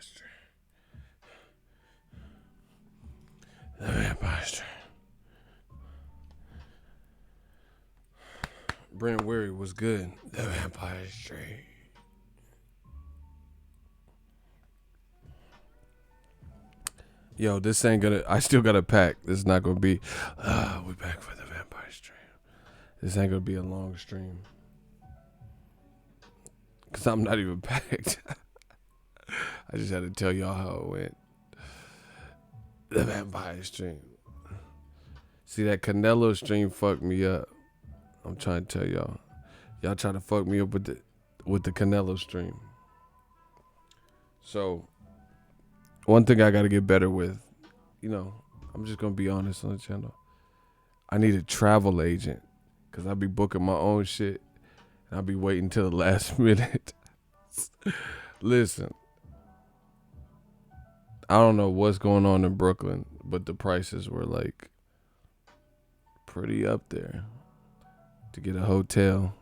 Stream. The Vampire Stream. Brent Weary was good. The Vampire Stream. Yo, this ain't gonna. I still got to pack. This is not gonna be. We back for the Vampire Stream. This ain't gonna be a long stream. Cause I'm not even packed. I just had to tell y'all how it went. The Vampire Stream. See, that Canelo stream fucked me up. I'm trying to tell y'all. Y'all try to fuck me up with the Canelo stream. So, one thing I got to get better with, I'm just going to be honest on the channel. I need a travel agent because I be booking my own shit and I'll be waiting till the last minute. Listen, I don't know what's going on in Brooklyn, but the prices were like pretty up there to get a hotel,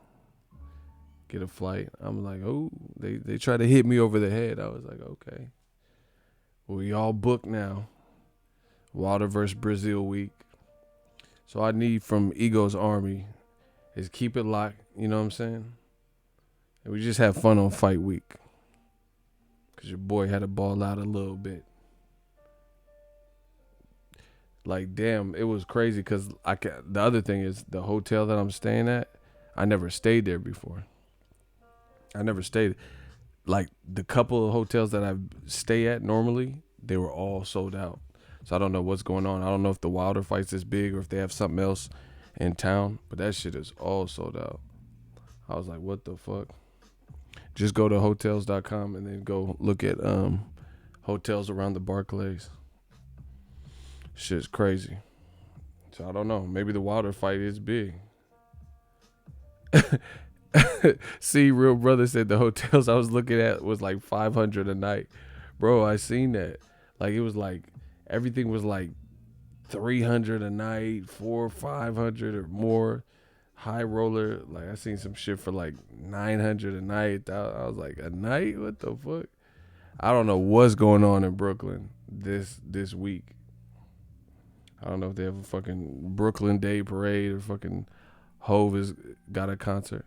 get a flight. I'm like, oh, they try to hit me over the head. I was like, okay. We all booked now. Wilder versus BREAZEALE week. So I need from Ego's Army is keep it locked. You know what I'm saying? And we just have fun on fight week. Because your boy had to ball out a little bit. Like, damn, it was crazy because the other thing is the hotel that I'm staying at, I never stayed there before. I never stayed. Like, the couple of hotels that I stay at normally, they were all sold out. So I don't know what's going on. I don't know if the Wilder fight's this big or if they have something else in town. But that shit is all sold out. I was like, what the fuck? Just go to hotels.com and then go look at hotels around the Barclays. Shit's crazy. So I don't know. Maybe the Wilder fight is big. See, real brother said the hotels I was looking at was like $500 a night. Bro, I seen that. Like, it was like, everything was like $300 a night, $400, $500 or more. High roller, like I seen some shit for like $900 a night. I was like, a night? What the fuck? I don't know what's going on in Brooklyn this week. I don't know if they have a fucking Brooklyn Day Parade or fucking Hove has got a concert.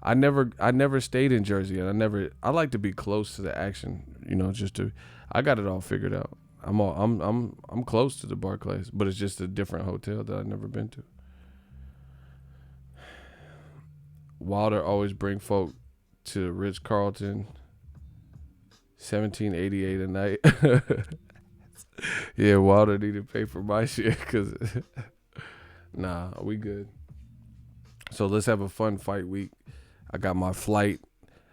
I never stayed in Jersey, and I like to be close to the action, I got it all figured out. I'm close to the Barclays, but it's just a different hotel that I've never been to. Wilder always bring folk to Ritz-Carlton, $17.88 a night. Yeah, Wilder need to pay for my shit because, nah, we good. So let's have a fun fight week. I got my flight.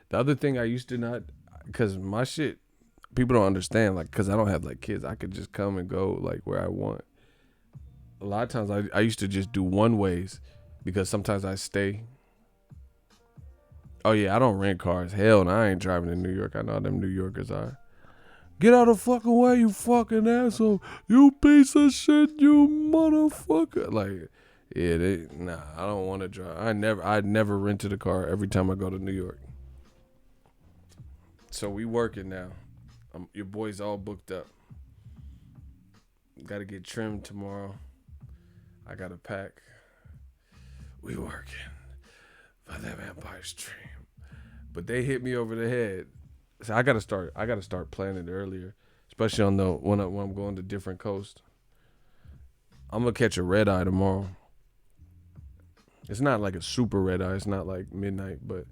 The other thing I used to not, because my shit, people don't understand, like, because I don't have, like, kids. I could just come and go, like, where I want. A lot of times I used to just do one ways because sometimes I stay. Oh, yeah, I don't rent cars. Hell no, I ain't driving in New York. I know how them New Yorkers are. Get out of the fucking way, you fucking asshole. You piece of shit, you motherfucker. Like, yeah, I don't want to drive. I never rented a car every time I go to New York. So we working now. Your boy's all booked up. Got to get trimmed tomorrow. I got to pack. We working for the Vampire Stream. But they hit me over the head. So I gotta start planning earlier, especially on when I'm going to different coasts. I'm gonna catch a red eye tomorrow. It's not like a super red eye. It's not like midnight, but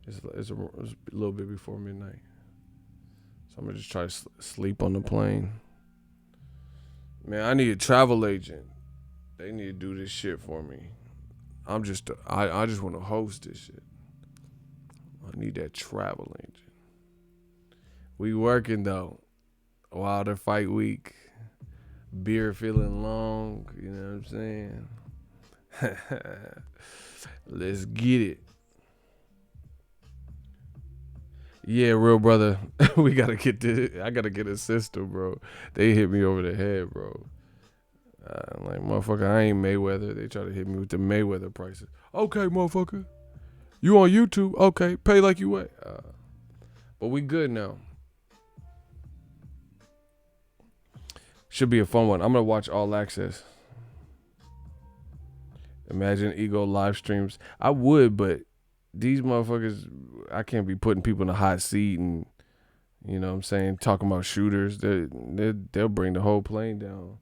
it's a little bit before midnight. So I'm gonna just try to sleep on the plane. Man, I need a travel agent. They need to do this shit for me. I just want to host this shit. I need that travel agent. We working though. Wilder fight week. Beer feeling long. You know what I'm saying? Let's get it. Yeah, real brother. We gotta get this. I gotta get a system, bro. They hit me over the head, bro. Like, motherfucker, I ain't Mayweather. They try to hit me with the Mayweather prices. Okay, motherfucker. You on YouTube? Okay, pay like you weigh. But we good now. Should be a fun one. I'm gonna watch All Access. Imagine Ego live streams. I would, but these motherfuckers, I can't be putting people in a hot seat and, you know what I'm saying, talking about shooters. They'll bring the whole plane down.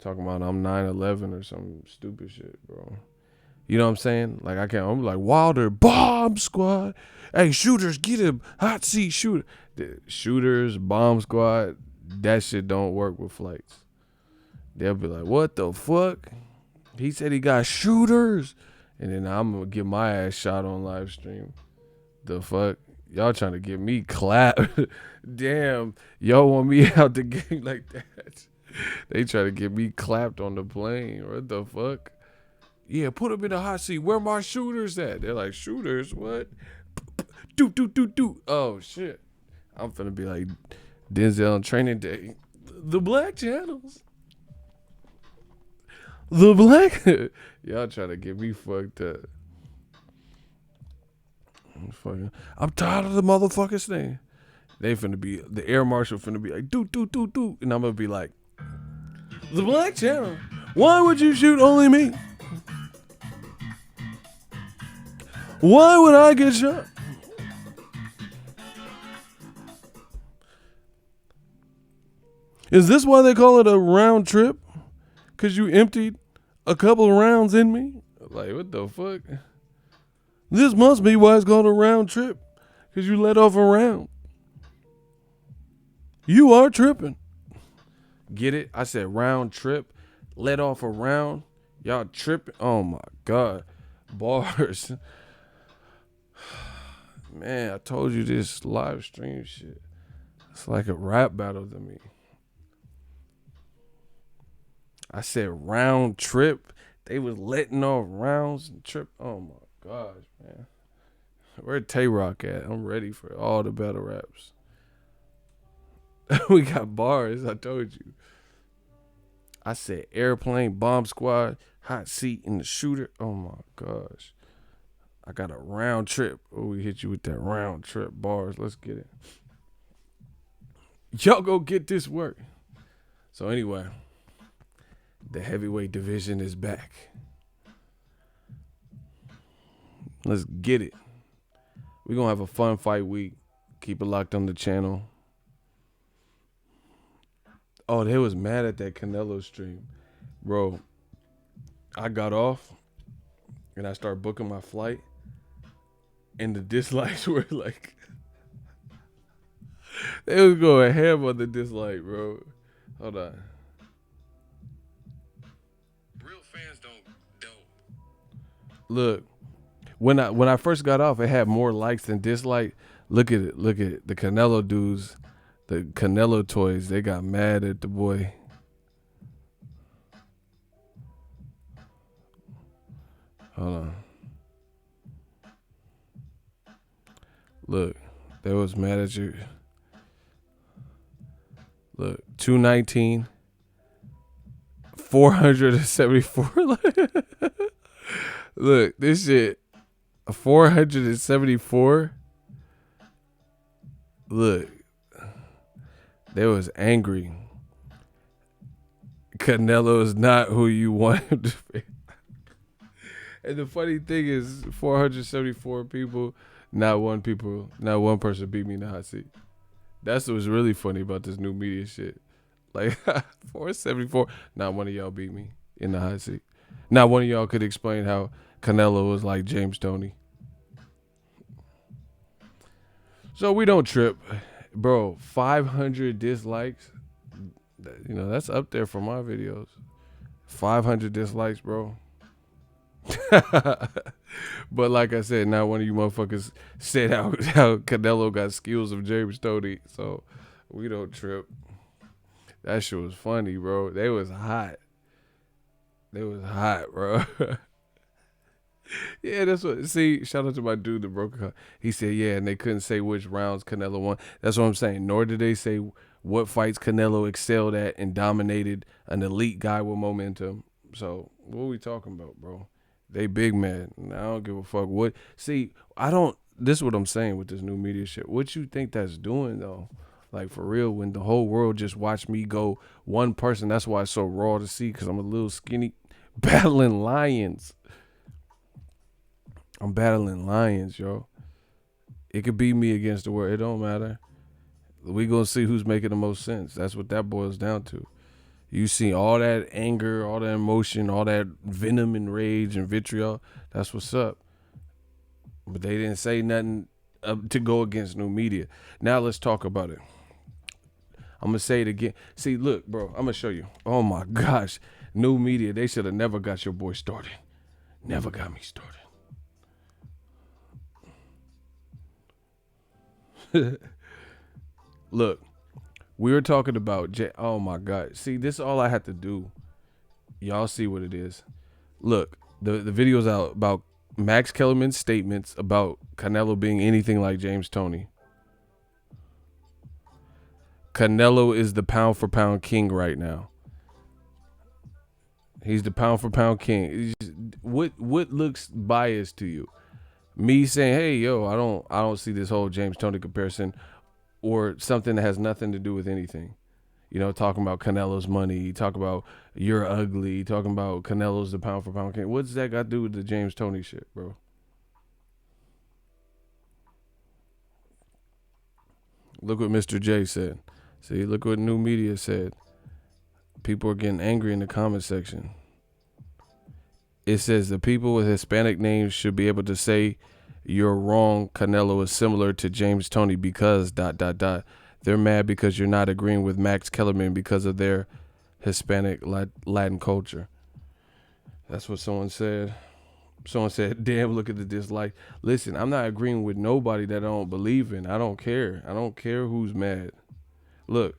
Talking about I'm 9/11 or some stupid shit, bro. You know what I'm saying? Like, I'm like, Wilder, bomb squad. Hey, shooters, get him. Hot seat shooter. The shooters, bomb squad, that shit don't work with flights. They'll be like, what the fuck? He said he got shooters. And then I'm going to get my ass shot on live stream. The fuck? Y'all trying to get me clapped. Damn. Y'all want me out the game like that. They try to get me clapped on the plane. What the fuck? Yeah, put him in the hot seat. Where my shooters at? They're like, shooters? What? Do. Oh, shit. I'm finna be like Denzel on Training Day. The black channels. The black. Y'all trying to get me fucked up. I'm tired of the motherfuckers thing. They finna be, the air marshal finna be like, do. And I'm gonna be like, the black channel. Why would you shoot only me? Why would I get shot? Is this why they call it a round trip? Because you emptied a couple of rounds in me? Like, what the fuck? This must be why it's called a round trip. Because you let off a round. You are tripping. Get it? I said round trip. Let off a round. Y'all tripping. Oh, my God. Bars. Man, I told you this live stream shit. It's like a rap battle to me. I said round trip. They was letting off rounds and trip. Oh my gosh, man. Where Tay-Rock at? I'm ready for all the battle raps. We got bars, I told you. I said airplane, bomb squad, hot seat, and the shooter. Oh my gosh. I got a round trip. Oh, we hit you with that round trip bars. Let's get it. Y'all go get this work. So anyway, the heavyweight division is back. Let's get it. We're going to have a fun fight week. Keep it locked on the channel. Oh, they was mad at that Canelo stream. Bro, I got off and I started booking my flight. And the dislikes were like, they was going ham on the dislike, bro. Hold on. Real fans don't. Look, when I first got off, it had more likes than dislikes. Look at it. Look at it. The Canelo dudes, the Canelo toys, they got mad at the boy. Hold on. Look, they was mad at you. Look, 219, 474. Look, this shit, 474. Look, they was angry. Canelo is not who you want him to be. And the funny thing is, 474 people. Not one person beat me in the hot seat. That's what's really funny about this new media shit. Like, 474, not one of y'all beat me in the hot seat. Not one of y'all could explain how Canelo was like James Toney. So we don't trip. Bro, 500 dislikes. You know, that's up there for my videos. 500 dislikes, bro. But like I said, not one of you motherfuckers said how Canelo got skills of James Toney. So we don't trip. That shit was funny, bro. They was hot. They was hot, bro. Yeah, that's what. See, shout out to my dude that broke it. He said, yeah, and they couldn't say which rounds Canelo won. That's what I'm saying. Nor did they say what fights Canelo excelled at and dominated an elite guy with momentum. So what are we talking about, bro? They big man. I don't give a fuck what. See, this is what I'm saying with this new media shit. What you think that's doing, though? Like, for real, when the whole world just watched me go one person, that's why it's so raw to see, because I'm a little skinny, battling lions. I'm battling lions, yo. It could be me against the world. It don't matter. We gonna see who's making the most sense. That's what that boils down to. You see all that anger, all that emotion, all that venom and rage and vitriol. That's what's up. But they didn't say nothing to go against new media. Now let's talk about it. I'm going to say it again. See, look, bro, I'm going to show you. Oh, my gosh. New media, they should have never got your boy started. Never got me started. Look, we were talking about, oh, my God. See, this is all I had to do. Y'all see what it is. Look, the video's out about Max Kellerman's statements about Canelo being anything like James Toney. Canelo is the pound for pound king right now. He's the pound for pound king. What looks biased to you? Me saying, "Hey, yo, I don't see this whole James Toney comparison," or something that has nothing to do with anything. You know, talking about Canelo's money, talking about you're ugly, talking about Canelo's the pound for pound king. What's that got to do with the James Toney shit, bro? Look what Mr. J said. See, look what new media said. People are getting angry in the comment section. It says the people with Hispanic names should be able to say you're wrong. Canelo is similar to James Toney because ... They're mad because you're not agreeing with Max Kellerman because of their Hispanic Latin culture. That's what someone said. Someone said, damn, look at the dislike. Listen, I'm not agreeing with nobody that I don't believe in. I don't care. I don't care who's mad. Look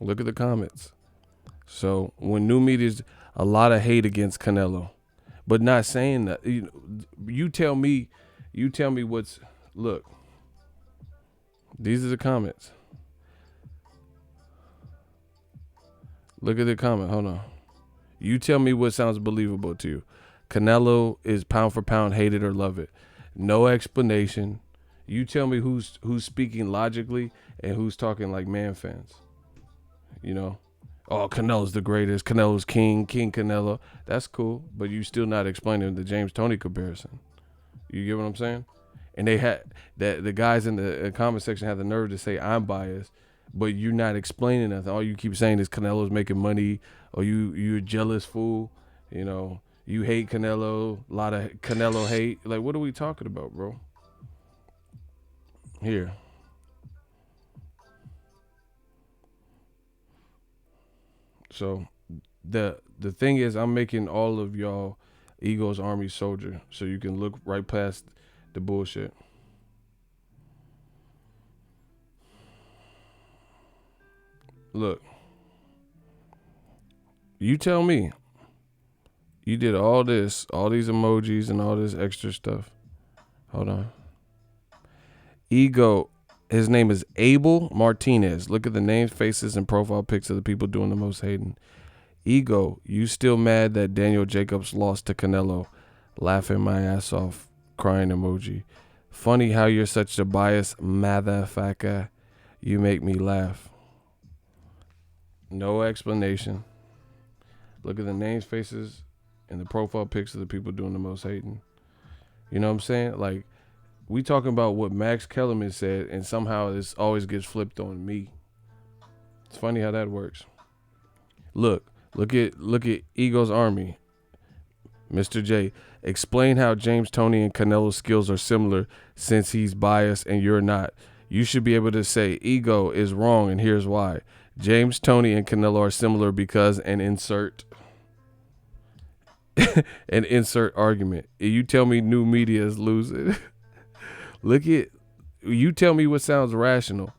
at the comments. So when new media's a lot of hate against Canelo, but not saying that. You tell me what's, look, these are the comments. Look at the comment. Hold on. You tell me what sounds believable to you. Canelo is pound for pound, hate it or love it. No explanation. You tell me who's speaking logically and who's talking like man fans. You know, oh, Canelo's the greatest. Canelo's king Canelo. That's cool, but you still not explaining the James Toney comparison. You get what I'm saying? And they had that the guys in the comment section had the nerve to say I'm biased, but you're not explaining nothing. All you keep saying is Canelo's making money, or you're a jealous fool. You know, you hate Canelo. A lot of Canelo hate. Like, what are we talking about, bro? Here. So the thing is, I'm making all of y'all Ego's Army soldier, so you can look right past the bullshit. Look, you tell me. You did all this, all these emojis and all this extra stuff. Hold on. Ego, his name is Abel Martinez. Look at the names, faces, and profile pics of the people doing the most hating. Ego, you still mad that Daniel Jacobs lost to Canelo? Laughing my ass off, crying emoji. Funny how you're such a biased motherfucker. You make me laugh. No explanation. Look at the names, faces, and the profile pics of the people doing the most hating. You know what I'm saying? Like, we talking about what Max Kellerman said, and somehow this always gets flipped on me. It's funny how that works. Look at Ego's Army. Mr. J, explain how James Toney and Canelo's skills are similar since he's biased and you're not. You should be able to say Ego is wrong and here's why. James Toney and Canelo are similar because an insert argument. You tell me new media is losing. You tell me what sounds rational.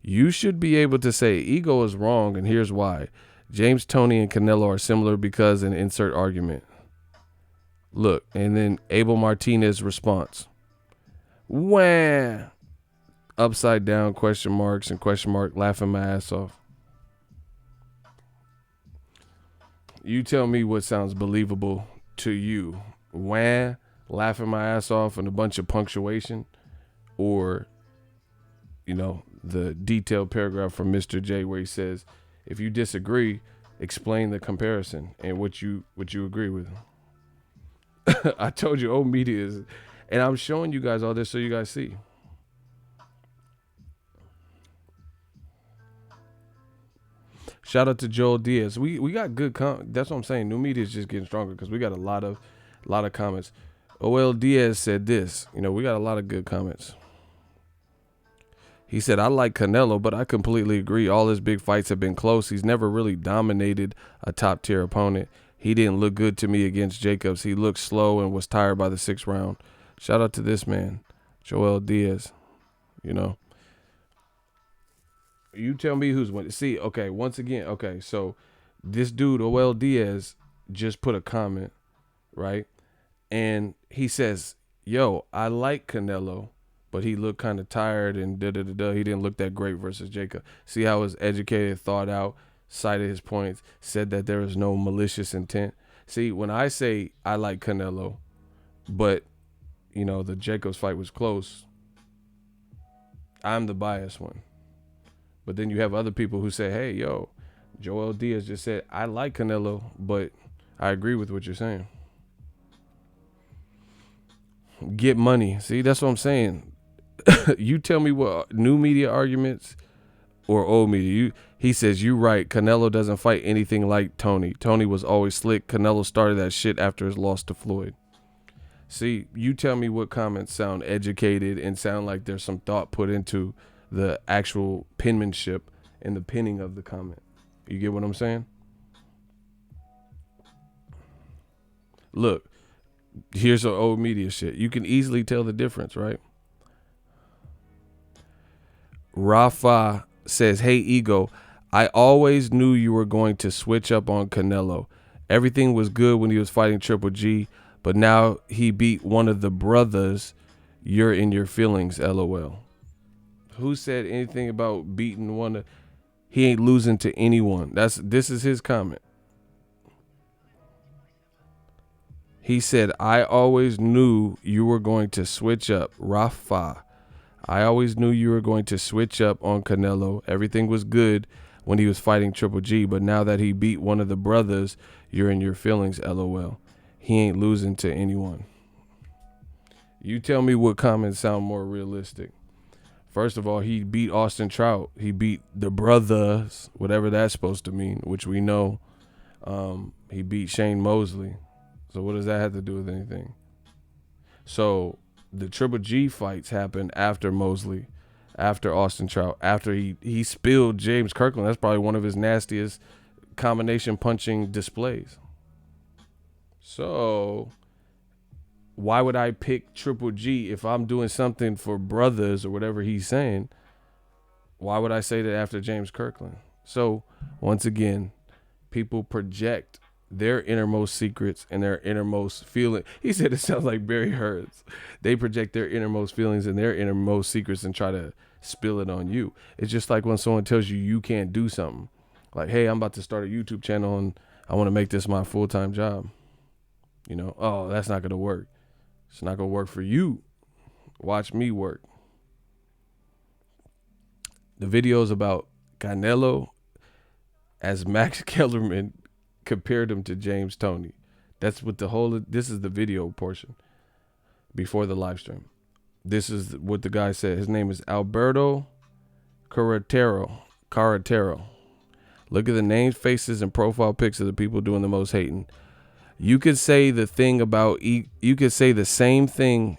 You should be able to say Ego is wrong and here's why. James Toney and Canelo are similar because an insert argument. Look, and then Abel Martinez response. Wah. Upside down question marks and question mark laughing my ass off. You tell me what sounds believable to you. Wah, laughing my ass off and a bunch of punctuation, or, you know, the detailed paragraph from Mr. J where he says, if you disagree, explain the comparison and what you agree with. I told you old media is, and I'm showing you guys all this so you guys see. Shout out to Joel Diaz. We got good that's what I'm saying. New media is just getting stronger because we got a lot of comments. OL Diaz said this. You know, we got a lot of good comments. He said, I like Canelo, but I completely agree. All his big fights have been close. He's never really dominated a top tier opponent. He didn't look good to me against Jacobs. He looked slow and was tired by the 6th round. Shout out to this man, Joel Diaz. You know. You tell me who's winning. See, okay, once again, okay, so this dude, OL Diaz, just put a comment, right? And he says, yo, I like Canelo, but he looked kind of tired and da-da-da-da. He didn't look that great versus Jacob. See how his educated, thought out, cited his points, said that there was no malicious intent. See, when I say I like Canelo, but, you know, the Jacobs fight was close, I'm the biased one. But then you have other people who say, hey, yo, Joel Diaz just said, I like Canelo, but I agree with what you're saying. Get money. See, that's what I'm saying. You tell me what new media arguments or old media. He says, you right. Canelo doesn't fight anything like Tony. Tony was always slick. Canelo started that shit after his loss to Floyd. See, you tell me what comments sound educated and sound like there's some thought put into the actual penmanship and the pinning of the comment. You get what I'm saying? Look, here's some old media shit. You can easily tell the difference, right? Rafa says, hey, Ego, I always knew you were going to switch up on Canelo. Everything was good when he was fighting Triple G, but now he beat one of the brothers. You're in your feelings, LOL. Who said anything about beating one of? He ain't losing to anyone. This is his comment. He said, I always knew you were going to switch up. Rafa. I always knew you were going to switch up on Canelo. Everything was good when he was fighting Triple G, but now that he beat one of the brothers, you're in your feelings, LOL. He ain't losing to anyone. You tell me what comments sound more realistic. First of all, he beat Austin Trout. He beat the brothers, whatever that's supposed to mean, which we know. He beat Shane Mosley. So what does that have to do with anything? So the Triple G fights happened after Mosley, after Austin Trout, after he spilled James Kirkland. That's probably one of his nastiest combination punching displays. So why would I pick Triple G if I'm doing something for brothers or whatever he's saying? Why would I say that after James Kirkland? So once again, people project their innermost secrets and their innermost feeling. He said it sounds like Barry Hurts. They project their innermost feelings and their innermost secrets and try to spill it on you. It's just like when someone tells you you can't do something. Like, hey, I'm about to start a YouTube channel and I want to make this my full-time job. You know, oh, that's not going to work. It's not going to work for you. Watch me work. The videos about Canelo as Max Kellerman compared him to James Toney. That's what this is the video portion before the live stream. This is what the guy said. His name is Alberto Carretero. Look at the names, faces, and profile pics of the people doing the most hating. You could say the thing about you could say the same thing.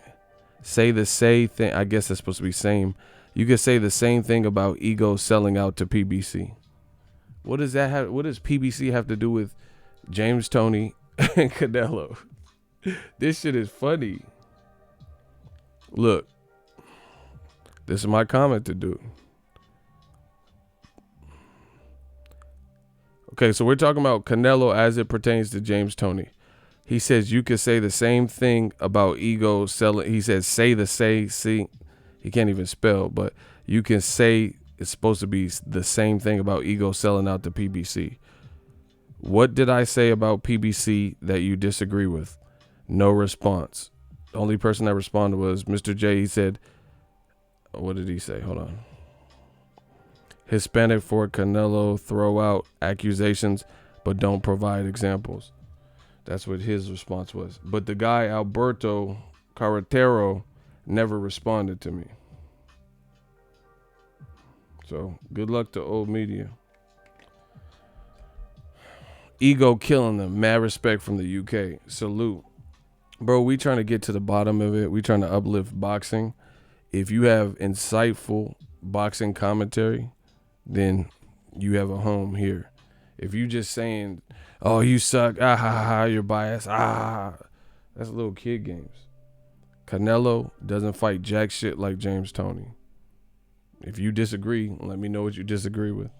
Say the same thing. I guess that's supposed to be same. You could say the same thing about Ego selling out to PBC. What does that have? What does PBC have to do with James Toney and Canelo? This shit is funny. Look, this is my comment to do. Okay, so we're talking about Canelo as it pertains to James Toney. He says you could say the same thing about Ego selling. He says see. He can't even spell, but you can say it's supposed to be the same thing about Ego selling out to PBC. What did I say about PBC that you disagree with? No response. The only person that responded was Mr. J. He said, what did he say? Hold on. Hispanic for Canelo throw out accusations but don't provide examples. That's what his response was. But the guy, Alberto Carretero, never responded to me. So good luck to old media. Ego killing them. Mad respect from the UK. Salute. Bro, we trying to get to the bottom of it. We trying to uplift boxing. If you have insightful boxing commentary, then you have a home here. If you just saying, oh, you suck, ah, ha, ha, you're biased, ah, that's little kid games. Canelo doesn't fight jack shit like James Toney. If you disagree, let me know what you disagree with.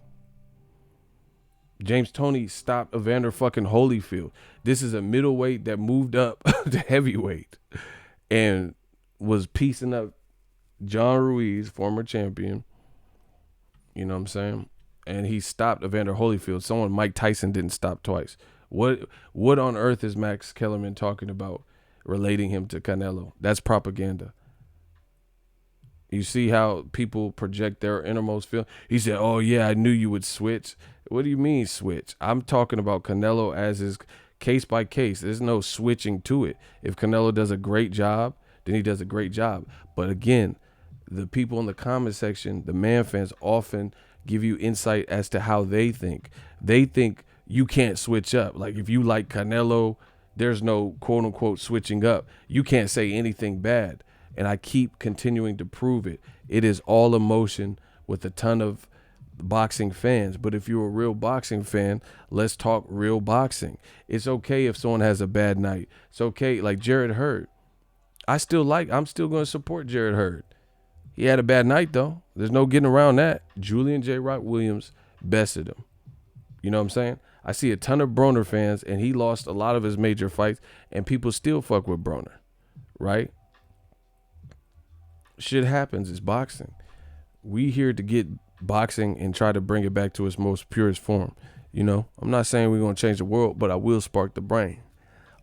James Toney stopped Evander fucking Holyfield. This is a middleweight that moved up to heavyweight and was piecing up John Ruiz, former champion. You know what I'm saying? And he stopped Evander Holyfield. Someone Mike Tyson didn't stop twice. What on earth is Max Kellerman talking about relating him to Canelo? That's propaganda. You see how people project their innermost feeling? He said, oh, yeah, I knew you would switch. What do you mean switch? I'm talking about Canelo as his case by case. There's no switching to it. If Canelo does a great job, then he does a great job. But again, the people in the comment section, the man fans, often give you insight as to how they think. They think you can't switch up. Like if you like Canelo, there's no quote unquote switching up. You can't say anything bad. And I keep continuing to prove it. It is all emotion with a ton of boxing fans. But if you're a real boxing fan, let's talk real boxing. It's okay if someone has a bad night. It's okay. Like Jarrett Hurd. I'm still going to support Jarrett Hurd. He had a bad night, though. There's no getting around that. Julian J. Rock Williams bested him. You know what I'm saying? I see a ton of Broner fans, and he lost a lot of his major fights, and people still fuck with Broner, right? Shit happens. It's boxing. We here to get boxing and try to bring it back to its most purest form. You know, I'm not saying we're going to change the world, but I will spark the brain.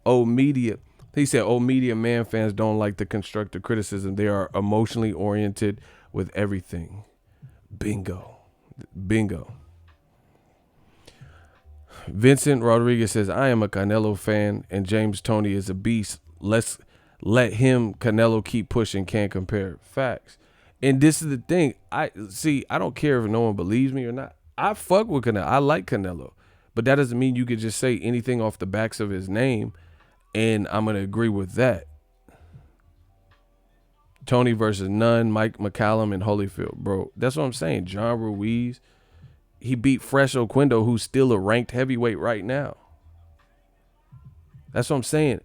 Old media. He said, old media man fans don't like the constructive criticism. They are emotionally oriented with everything. Bingo. Bingo. Vincent Rodriguez says, I am a Canelo fan and James Toney is a beast. Let's let him, Canelo, keep pushing, can't compare. Facts. And this is the thing. I don't care if no one believes me or not. I fuck with Canelo. I like Canelo. But that doesn't mean you could just say anything off the backs of his name and I'm going to agree with that. Tony versus none, Mike McCallum and Holyfield. Bro, that's what I'm saying. John Ruiz, he beat Fresh Oquendo, who's still a ranked heavyweight right now. That's what I'm saying.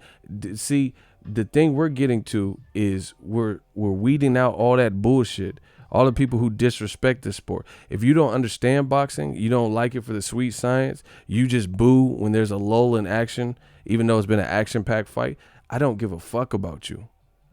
See, the thing we're getting to is we're weeding out all that bullshit, all the people who disrespect the sport. If you don't understand boxing, you don't like it for the sweet science, you just boo when there's a lull in action, even though it's been an action-packed fight, I don't give a fuck about you.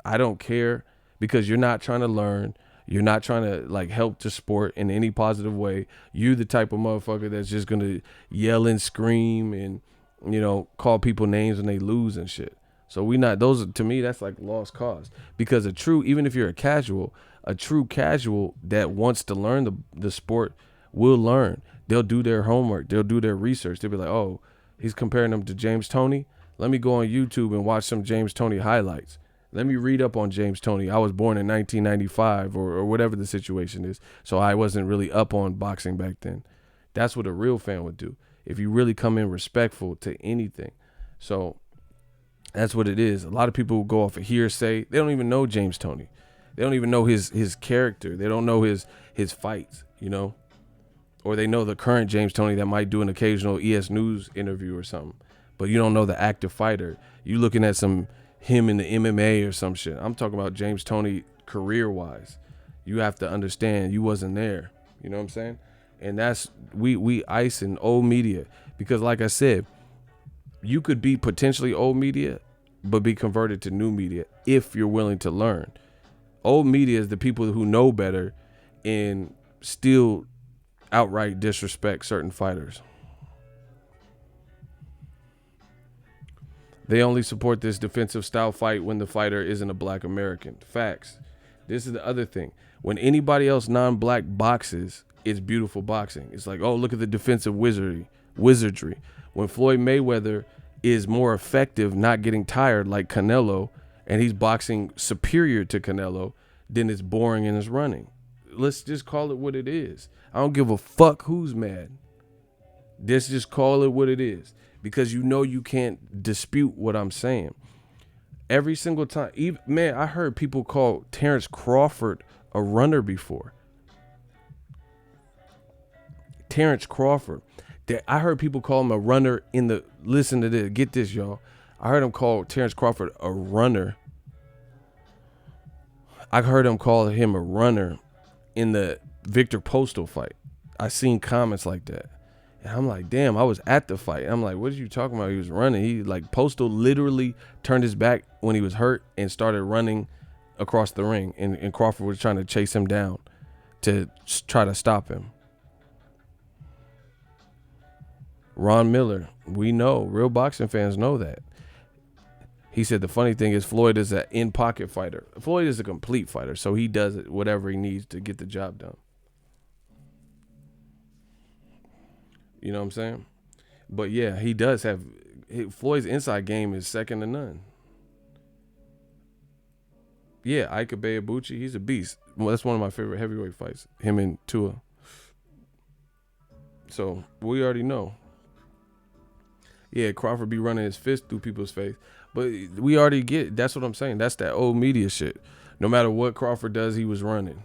I don't care because you're not trying to learn. You're not trying to like help the sport in any positive way. You're the type of motherfucker that's just going to yell and scream and, you know, call people names when they lose and shit. So to me, that's like lost cause. Because even if you're a true casual that wants to learn the sport will learn. They'll do their homework. They'll do their research. They'll be like, oh, he's comparing him to James Toney. Let me go on YouTube and watch some James Toney highlights. Let me read up on James Toney. I was born in 1995 or whatever the situation is. So I wasn't really up on boxing back then. That's what a real fan would do. If you really come in respectful to anything. So that's what it is. A lot of people go off of hearsay. They don't even know James Toney. They don't even know his character. They don't know his fights, you know. Or they know the current James Toney that might do an occasional ES News interview or something. But you don't know the active fighter. You looking at him in the MMA or some shit. I'm talking about James Toney career-wise. You have to understand you wasn't there. You know what I'm saying? And that's we ice in old media. Because like I said, you could be potentially old media, but be converted to new media if you're willing to learn. Old media is the people who know better and still outright disrespect certain fighters. They only support this defensive style fight when the fighter isn't a black American. Facts. This is the other thing. When anybody else non-black boxes, it's beautiful boxing. It's like, oh, look at the defensive wizardry. When Floyd Mayweather is more effective, not getting tired like Canelo, and he's boxing superior to Canelo, then it's boring and it's running. Let's just call it what it is. I don't give a fuck who's mad. Let's just call it what it is, because you know you can't dispute what I'm saying. Every single time, man, I heard people call Terrence Crawford a runner before. Terrence Crawford. I heard people call him a runner in the, listen to this, get this, y'all. I heard him call Terrence Crawford a runner. I heard him call him a runner in the Victor Postal fight. I seen comments like that. And I'm like, damn, I was at the fight. I'm like, what are you talking about? He was running. He like, Postal literally turned his back when he was hurt and started running across the ring. And Crawford was trying to chase him down to try to stop him. Ron Miller, we know, real boxing fans know that. He said the funny thing is Floyd is an in-pocket fighter. Floyd is a complete fighter, so he does whatever he needs to get the job done. You know what I'm saying? But yeah, he does have, Floyd's inside game is second to none. Yeah, Ike Ibeabuchi, he's a beast. Well, that's one of my favorite heavyweight fights, him and Tua. So we already know. Yeah, Crawford be running his fist through people's face. But we already get it. That's what I'm saying. That's that old media shit. No matter what Crawford does, he was running.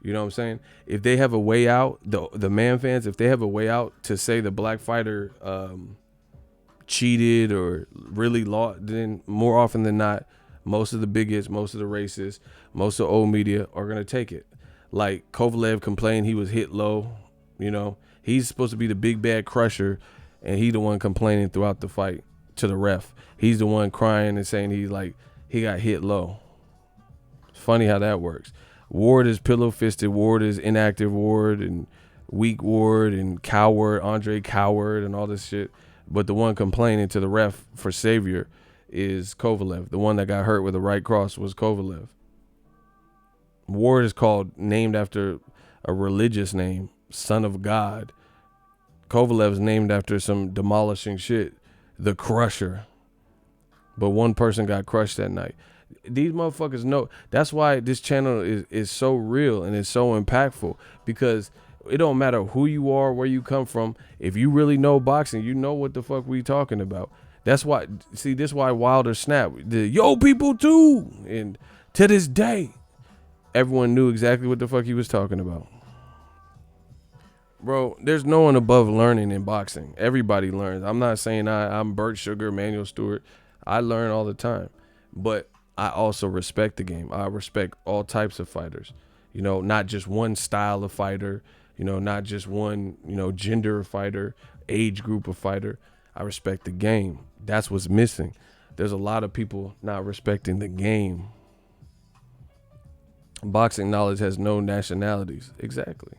You know what I'm saying? If they have a way out, the man fans, if they have a way out to say the black fighter cheated or really lost, then more often than not, most of the bigots, most of the racists, most of the old media are going to take it. Like Kovalev complained he was hit low. You know, he's supposed to be the big bad crusher, and he the one complaining throughout the fight to the ref. He's the one crying and saying he got hit low. It's funny how that works. Ward is pillow-fisted. Ward is inactive Ward and weak Ward and coward, Andre Coward and all this shit. But the one complaining to the ref for savior is Kovalev. The one that got hurt with a right cross was Kovalev. Ward is named after a religious name, Son of God. Kovalev's named after some demolishing shit, the Crusher. But one person got crushed that night. These motherfuckers know. That's why this channel is so real and it's so impactful, because it don't matter who you are, where you come from. If you really know boxing, you know what the fuck we talking about. That's why, see, this is why Wilder snapped. The yo people too. And to this day, everyone knew exactly what the fuck he was talking about. Bro, there's no one above learning in boxing. Everybody learns. I'm not saying I'm Burt Sugar, Manuel Stewart. I learn all the time. But I also respect the game. I respect all types of fighters. You know, not just one style of fighter. You know, not just one, gender of fighter, age group of fighter. I respect the game. That's what's missing. There's a lot of people not respecting the game. Boxing knowledge has no nationalities. Exactly.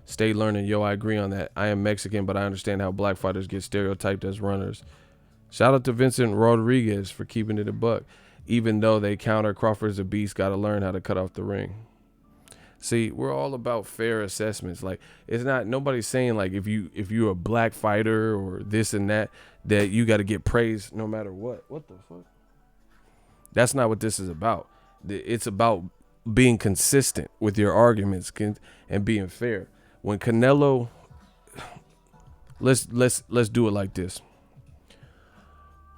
Stay learning. Yo, I agree on that. I am Mexican, but I understand how black fighters get stereotyped as runners. Shout out to Vincent Rodriguez for keeping it a buck. Even though they counter Crawford's a beast, got to learn how to cut off the ring. See, we're all about fair assessments. Like, it's not, nobody's saying like if you're a black fighter or this and that you got to get praised no matter what. What the fuck? That's not what this is about. It's about being consistent with your arguments and being fair. When Canelo, let's do it like this.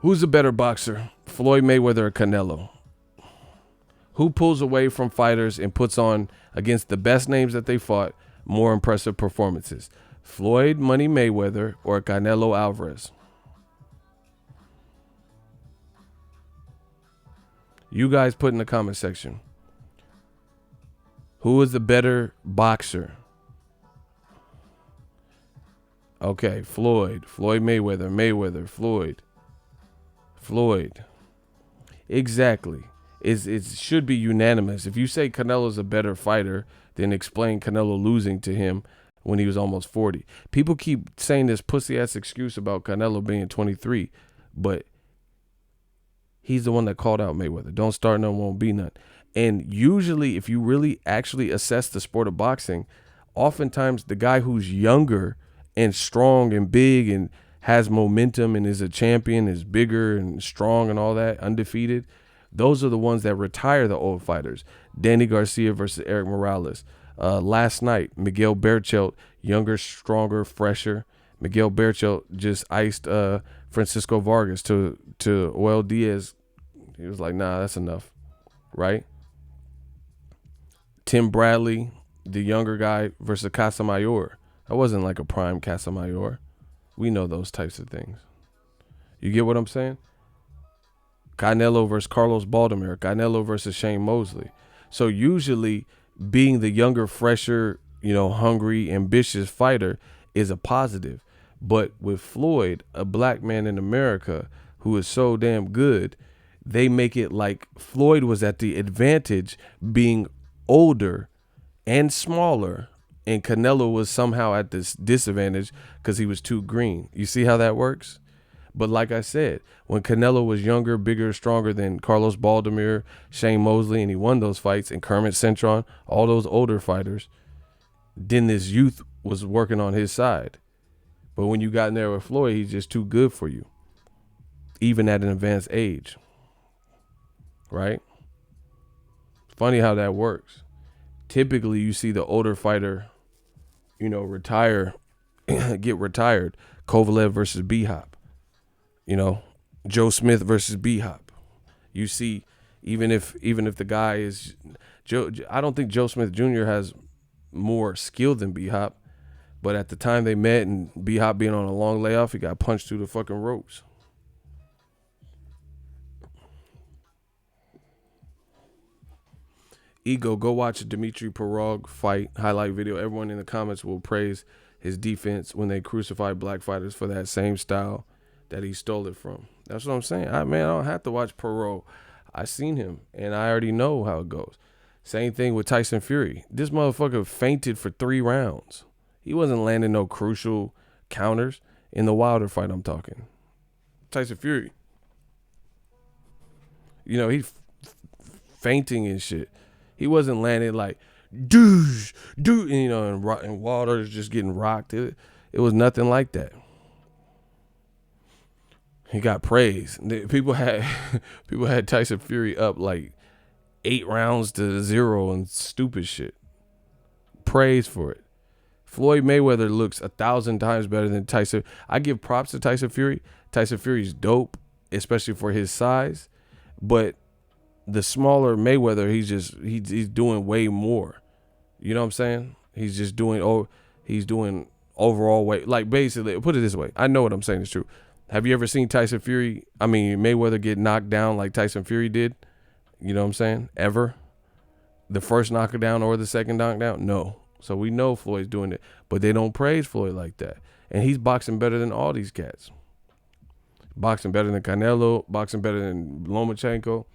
Who's a better boxer, Floyd Mayweather or Canelo? Who pulls away from fighters and puts on, against the best names that they fought, more impressive performances? Floyd Money Mayweather or Canelo Alvarez? You guys put in the comment section. Who is the better boxer? Okay, Floyd Mayweather, Floyd. Exactly. It should be unanimous. If you say Canelo's a better fighter, then explain Canelo losing to him when he was almost 40. People keep saying this pussy-ass excuse about Canelo being 23, but he's the one that called out Mayweather. Don't start none, won't be none. And usually, if you really actually assess the sport of boxing, oftentimes the guy who's younger and strong and big and has momentum and is a champion, is bigger and strong and all that, undefeated, those are the ones that retire the old fighters. Danny Garcia versus Eric Morales. Last night, Miguel Berchelt, younger, stronger, fresher. Miguel Berchelt just iced Francisco Vargas to Joel Diaz. He was like, nah, that's enough, right? Tim Bradley, the younger guy, versus Casamayor. That wasn't like a prime Casamayor. We know those types of things. You get what I'm saying? Canelo versus Carlos Baldomir. Canelo versus Shane Mosley. So usually being the younger, fresher, hungry, ambitious fighter is a positive. But with Floyd, a black man in America who is so damn good, they make it like Floyd was at the advantage being older and smaller, and Canelo was somehow at this disadvantage because he was too green. You see how that works? But like I said, when Canelo was younger, bigger, stronger than Carlos Baldomir, Shane Mosley, and he won those fights, and Kermit Cintron, all those older fighters, then this youth was working on his side. But when you got in there with Floyd, he's just too good for you, even at an advanced age. Right? Funny how that works. Typically, you see the older fighter, retire, get retired. Kovalev versus B-Hop. Joe Smith versus B-Hop. You see, even if the guy is Joe, I don't think Joe Smith Jr. has more skill than B-Hop, but at the time they met and B-Hop being on a long layoff, he got punched through the fucking ropes. Ego, go watch a Dmitry Pirog fight highlight video. Everyone in the comments will praise his defense when they crucified black fighters for that same style that he stole it from. That's what I'm saying. I don't have to watch Pirog. I seen him, and I already know how it goes. Same thing with Tyson Fury. This motherfucker fainted for 3 rounds. He wasn't landing no crucial counters in the Wilder fight I'm talking. Tyson Fury. He's fainting and shit. He wasn't landing like, douche, and Wilder's just getting rocked. It was nothing like that. He got praise. People had Tyson Fury up like 8 rounds to 0 and stupid shit. Praise for it. Floyd Mayweather looks 1,000 times better than Tyson. I give props to Tyson Fury. Tyson Fury's dope, especially for his size. But the smaller Mayweather, he's doing way more. You know what I'm saying? He's just doing overall weight. Like, basically, put it this way. I know what I'm saying is true. Have you ever seen Mayweather get knocked down like Tyson Fury did? You know what I'm saying? Ever? The first knockdown or the second knockdown? No. So we know Floyd's doing it, but they don't praise Floyd like that. And he's boxing better than all these cats. Boxing better than Canelo, boxing better than Lomachenko,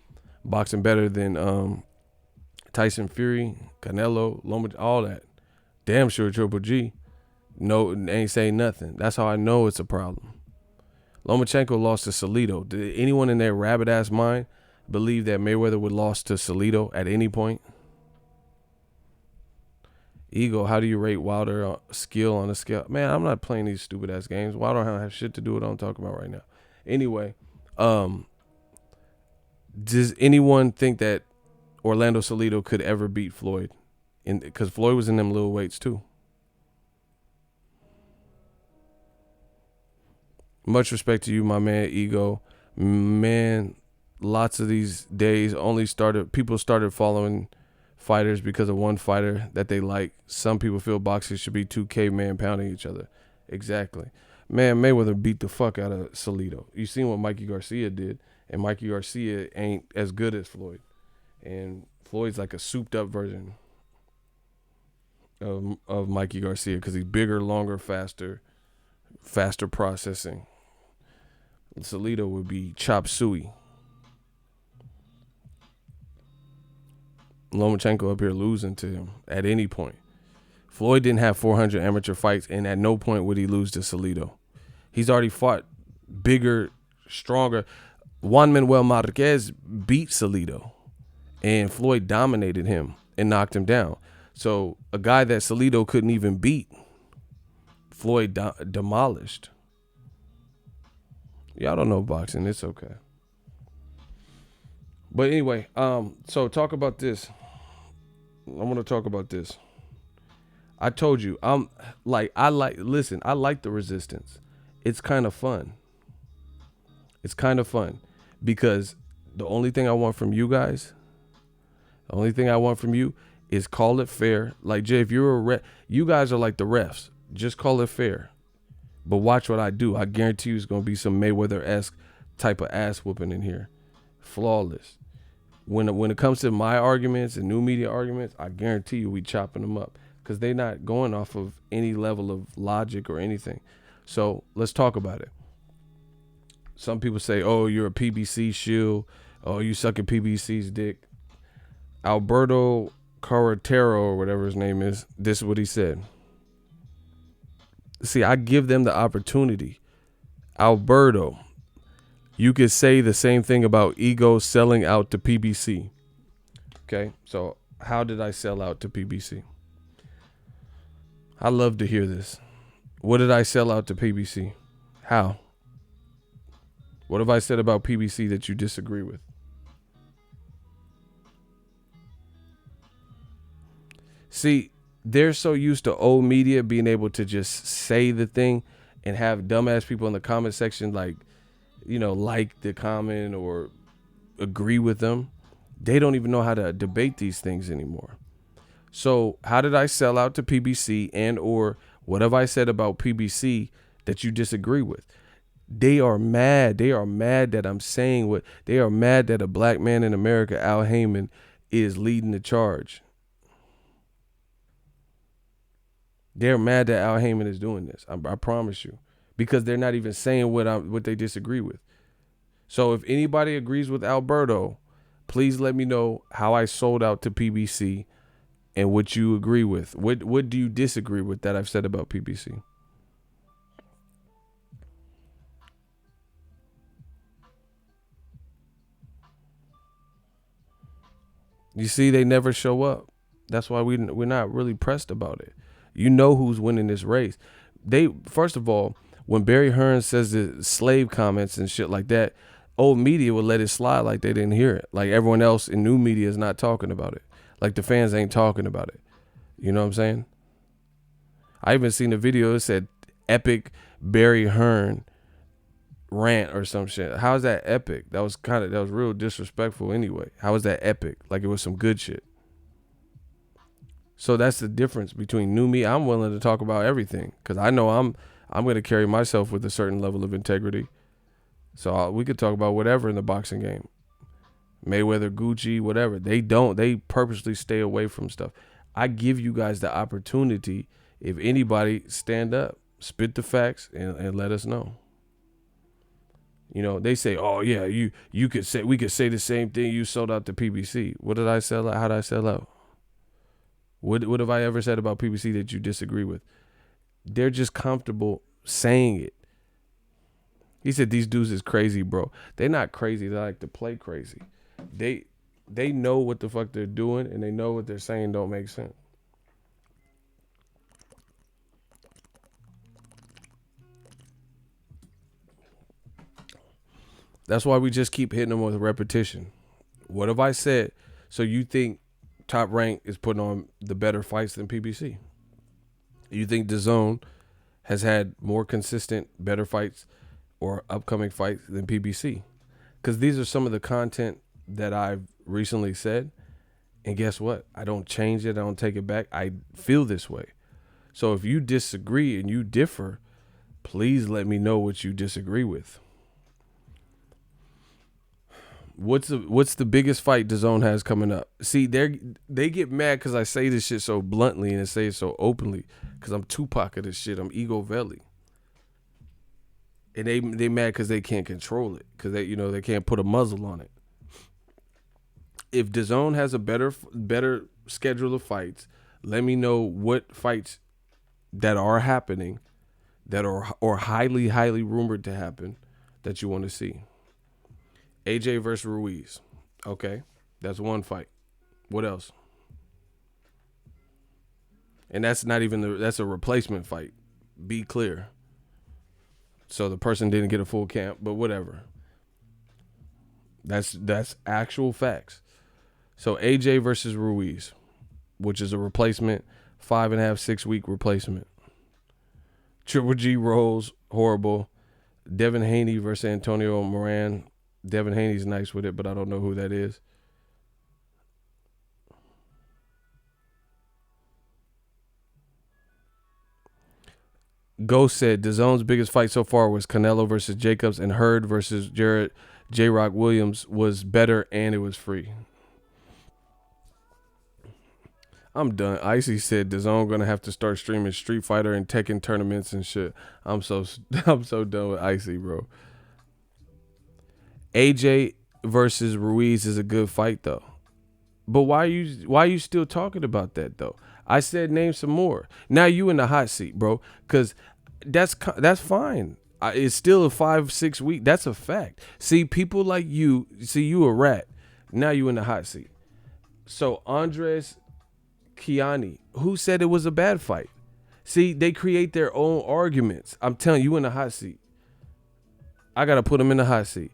boxing better than Tyson Fury, Canelo, Lomachenko, all that. Damn sure Triple G. No, ain't saying nothing. That's how I know it's a problem. Lomachenko lost to Salido. Did anyone in their rabbit-ass mind believe that Mayweather would lost to Salido at any point? Ego, how do you rate Wilder skill on a scale? Man, I'm not playing these stupid-ass games. Wilder don't have shit to do with what I'm talking about right now. Anyway, does anyone think that Orlando Salido could ever beat Floyd? Because Floyd was in them little weights too. Much respect to you, my man, Ego. Man, lots of these days people started following fighters because of one fighter that they like. Some people feel boxers should be 2 cavemen pounding each other. Exactly. Man, Mayweather beat the fuck out of Salido. You seen what Mikey Garcia did, and Mikey Garcia ain't as good as Floyd. And Floyd's like a souped up version of Mikey Garcia because he's bigger, longer, faster processing. Salido would be chop suey. Lomachenko up here losing to him at any point. Floyd didn't have 400 amateur fights, and at no point would he lose to Salido. He's already fought bigger, stronger. Juan Manuel Marquez beat Salido, and Floyd dominated him and knocked him down. So a guy that Salido couldn't even beat, Floyd demolished. Y'all don't know boxing. It's okay. But anyway, so talk about this. I want to talk about this. I told you, I like the resistance. It's kind of fun. It's kind of fun because the only thing I want from you guys, is call it fair. Like, Jay, if you're a ref, you guys are like the refs. Just call it fair. But watch what I do. I guarantee you it's going to be some Mayweather-esque type of ass whooping in here. Flawless. When it comes to my arguments and new media arguments, I guarantee you we chopping them up because they're not going off of any level of logic or anything. So let's talk about it. Some people say, oh, you're a PBC shill. Oh, you sucking PBC's dick. Alberto Carretero, or whatever his name is, this is what he said. See, I give them the opportunity. Alberto, you could say the same thing about Ego selling out to PBC. Okay, so how did I sell out to PBC? I love to hear this. What did I sell out to PBC? How? What have I said about PBC that you disagree with? See, they're so used to old media being able to just say the thing and have dumbass people in the comment section like the comment or agree with them. They don't even know how to debate these things anymore. So how did I sell out to PBC, and or what have I said about PBC that you disagree with? They are mad. They are mad that I'm saying what they are mad that a black man in America, Al Heyman, is leading the charge. They're mad that Al Heyman is doing this. I promise you, because they're not even saying what they disagree with. So if anybody agrees with Alberto, please let me know how I sold out to PBC and what you agree with. What do you disagree with that I've said about PBC? You see, they never show up. That's why we're not really pressed about it. You know who's winning this race. First of all, when Barry Hearns says the slave comments and shit like that, old media will let it slide like they didn't hear it. Like everyone else in new media is not talking about it. Like the fans ain't talking about it. You know what I'm saying? I even seen a video that said epic Barry Hearn rant or some shit. How is that epic? That was real disrespectful anyway. How is that epic? Like it was some good shit. So that's the difference between new me. I'm willing to talk about everything because I know I'm going to carry myself with a certain level of integrity. So we could talk about whatever in the boxing game. Mayweather, Gucci, whatever. They don't. They purposely stay away from stuff. I give you guys the opportunity. If anybody, stand up, spit the facts, and let us know. You know, they say, oh, yeah, we could say the same thing. You sold out to PBC. What did I sell out? How did I sell out? What have I ever said about PBC that you disagree with? They're just comfortable saying it. He said these dudes is crazy, bro. They're not crazy. They like to play crazy. They know what the fuck they're doing, and they know what they're saying don't make sense. That's why we just keep hitting them with repetition. What have I said? So you think Top Rank is putting on the better fights than PBC? You think DAZN has had more consistent, better fights or upcoming fights than PBC? Because these are some of the content that I've recently said. And guess what? I don't change it. I don't take it back. I feel this way. So if you disagree and you differ, please let me know what you disagree with. What's the biggest fight DAZN has coming up? See, they get mad because I say this shit so bluntly and I say it so openly because I'm Tupac of this shit. I'm Ego Valley. And they mad because they can't control it because they can't put a muzzle on it. If DAZN has a better schedule of fights, let me know what fights that are happening that are or highly rumored to happen that you want to see. AJ versus Ruiz. Okay. That's one fight. What else? And that's not even that's a replacement fight. Be clear. So the person didn't get a full camp, but whatever. That's actual facts. So AJ versus Ruiz, which is a replacement, 5.5, 6 week replacement. Triple G rolls, horrible. Devin Haney versus Antonio Moran. Devin Haney's nice with it, but I don't know who that is. Ghost said DAZN's biggest fight so far was Canelo versus Jacobs, and Hurd versus J-Rock Williams was better and it was free. I'm done. Icy said DAZN gonna have to start streaming Street Fighter and Tekken tournaments and shit. I'm so done with Icy, bro. AJ versus Ruiz is a good fight though. But why are you still talking about that though? I said name some more. Now you in the hot seat, bro. Cause that's fine. It's still a 5-6 week. That's a fact. See, people like you. See, you a rat. Now you in the hot seat. So Andres Kiani, who said it was a bad fight? See, they create their own arguments. I'm telling you, in the hot seat. I gotta put them in the hot seat.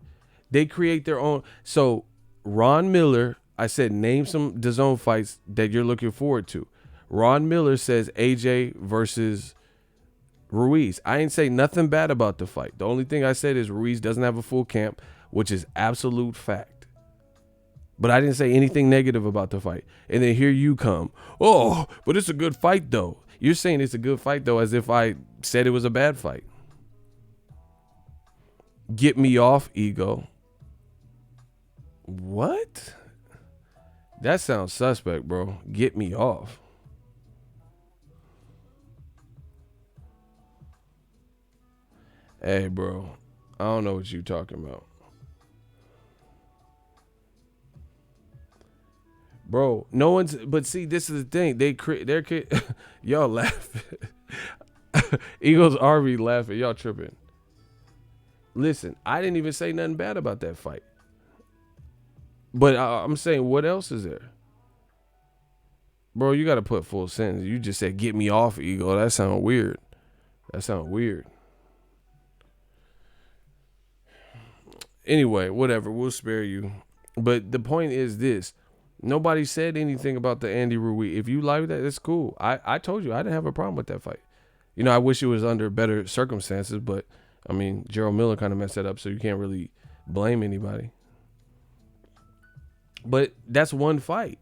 They create their own. So Ron Miller, I said name some DAZN fights that you're looking forward to. Ron Miller says AJ versus Ruiz. I ain't say nothing bad about the fight. The only thing I said is Ruiz doesn't have a full camp, which is absolute fact. But I didn't say anything negative about the fight. And then here you come. Oh, but it's a good fight though. You're saying it's a good fight though, as if I said it was a bad fight. Get me off, ego. What? That sounds suspect, bro. Get me off. Hey, bro. I don't know what you talking about. Bro, no one's, but see, this is the thing. They're y'all laughing. Eagles RV laughing. Y'all tripping. Listen, I didn't even say nothing bad about that fight. But I'm saying, what else is there? Bro, you got to put full sentence. You just said, get me off, ego. That sounds weird. Anyway, whatever. We'll spare you. But the point is this. Nobody said anything about the Andy Ruiz. If you like that, it's cool. I told you I didn't have a problem with that fight. You know, I wish it was under better circumstances, but, I mean, Gerald Miller kind of messed that up, so you can't really blame anybody. But that's one fight.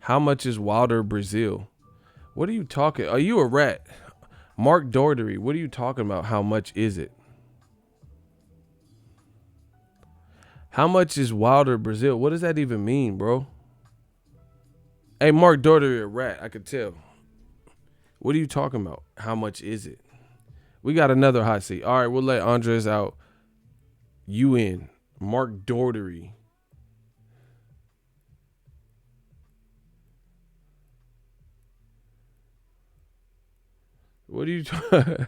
How much is Wilder Brazil? What are you talking? Are you a rat? Mark Daugherty, what are you talking about? How much is it? How much is Wilder Brazil? What does that even mean, bro? Hey, Mark Daugherty, a rat. I could tell. What are you talking about? How much is it? We got another hot seat. All right, we'll let Andres out. You in. Mark Daugherty. What are you talking?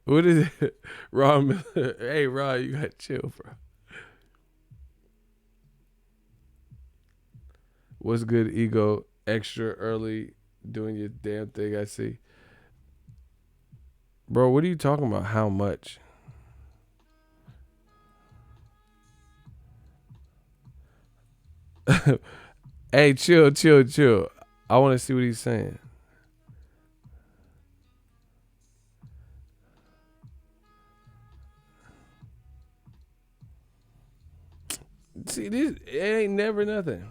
What is it? Ron Miller. Hey, Ron, you got to chill, bro. What's good, ego? Extra early doing your damn thing, I see. Bro, what are you talking about? How much? Hey, chill. I want to see what he's saying. See, this it ain't never nothing.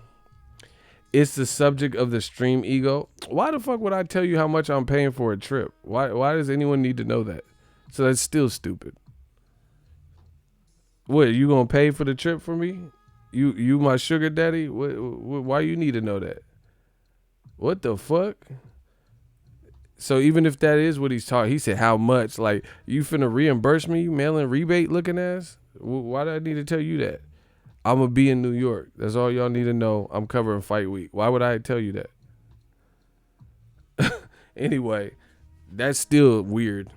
It's the subject of the stream, ego. Why the fuck would I tell you how much I'm paying for a trip? Why does anyone need to know that? So that's still stupid. What, you gonna pay for the trip for me? You my sugar daddy? Why you need to know that? What the fuck? So even if that is what he's talking, he said how much? Like, you finna reimburse me, mailing rebate looking ass? Why do I need to tell you that? I'm going to be in New York. That's all y'all need to know. I'm covering fight week. Why would I tell you that? Anyway, that's still weird.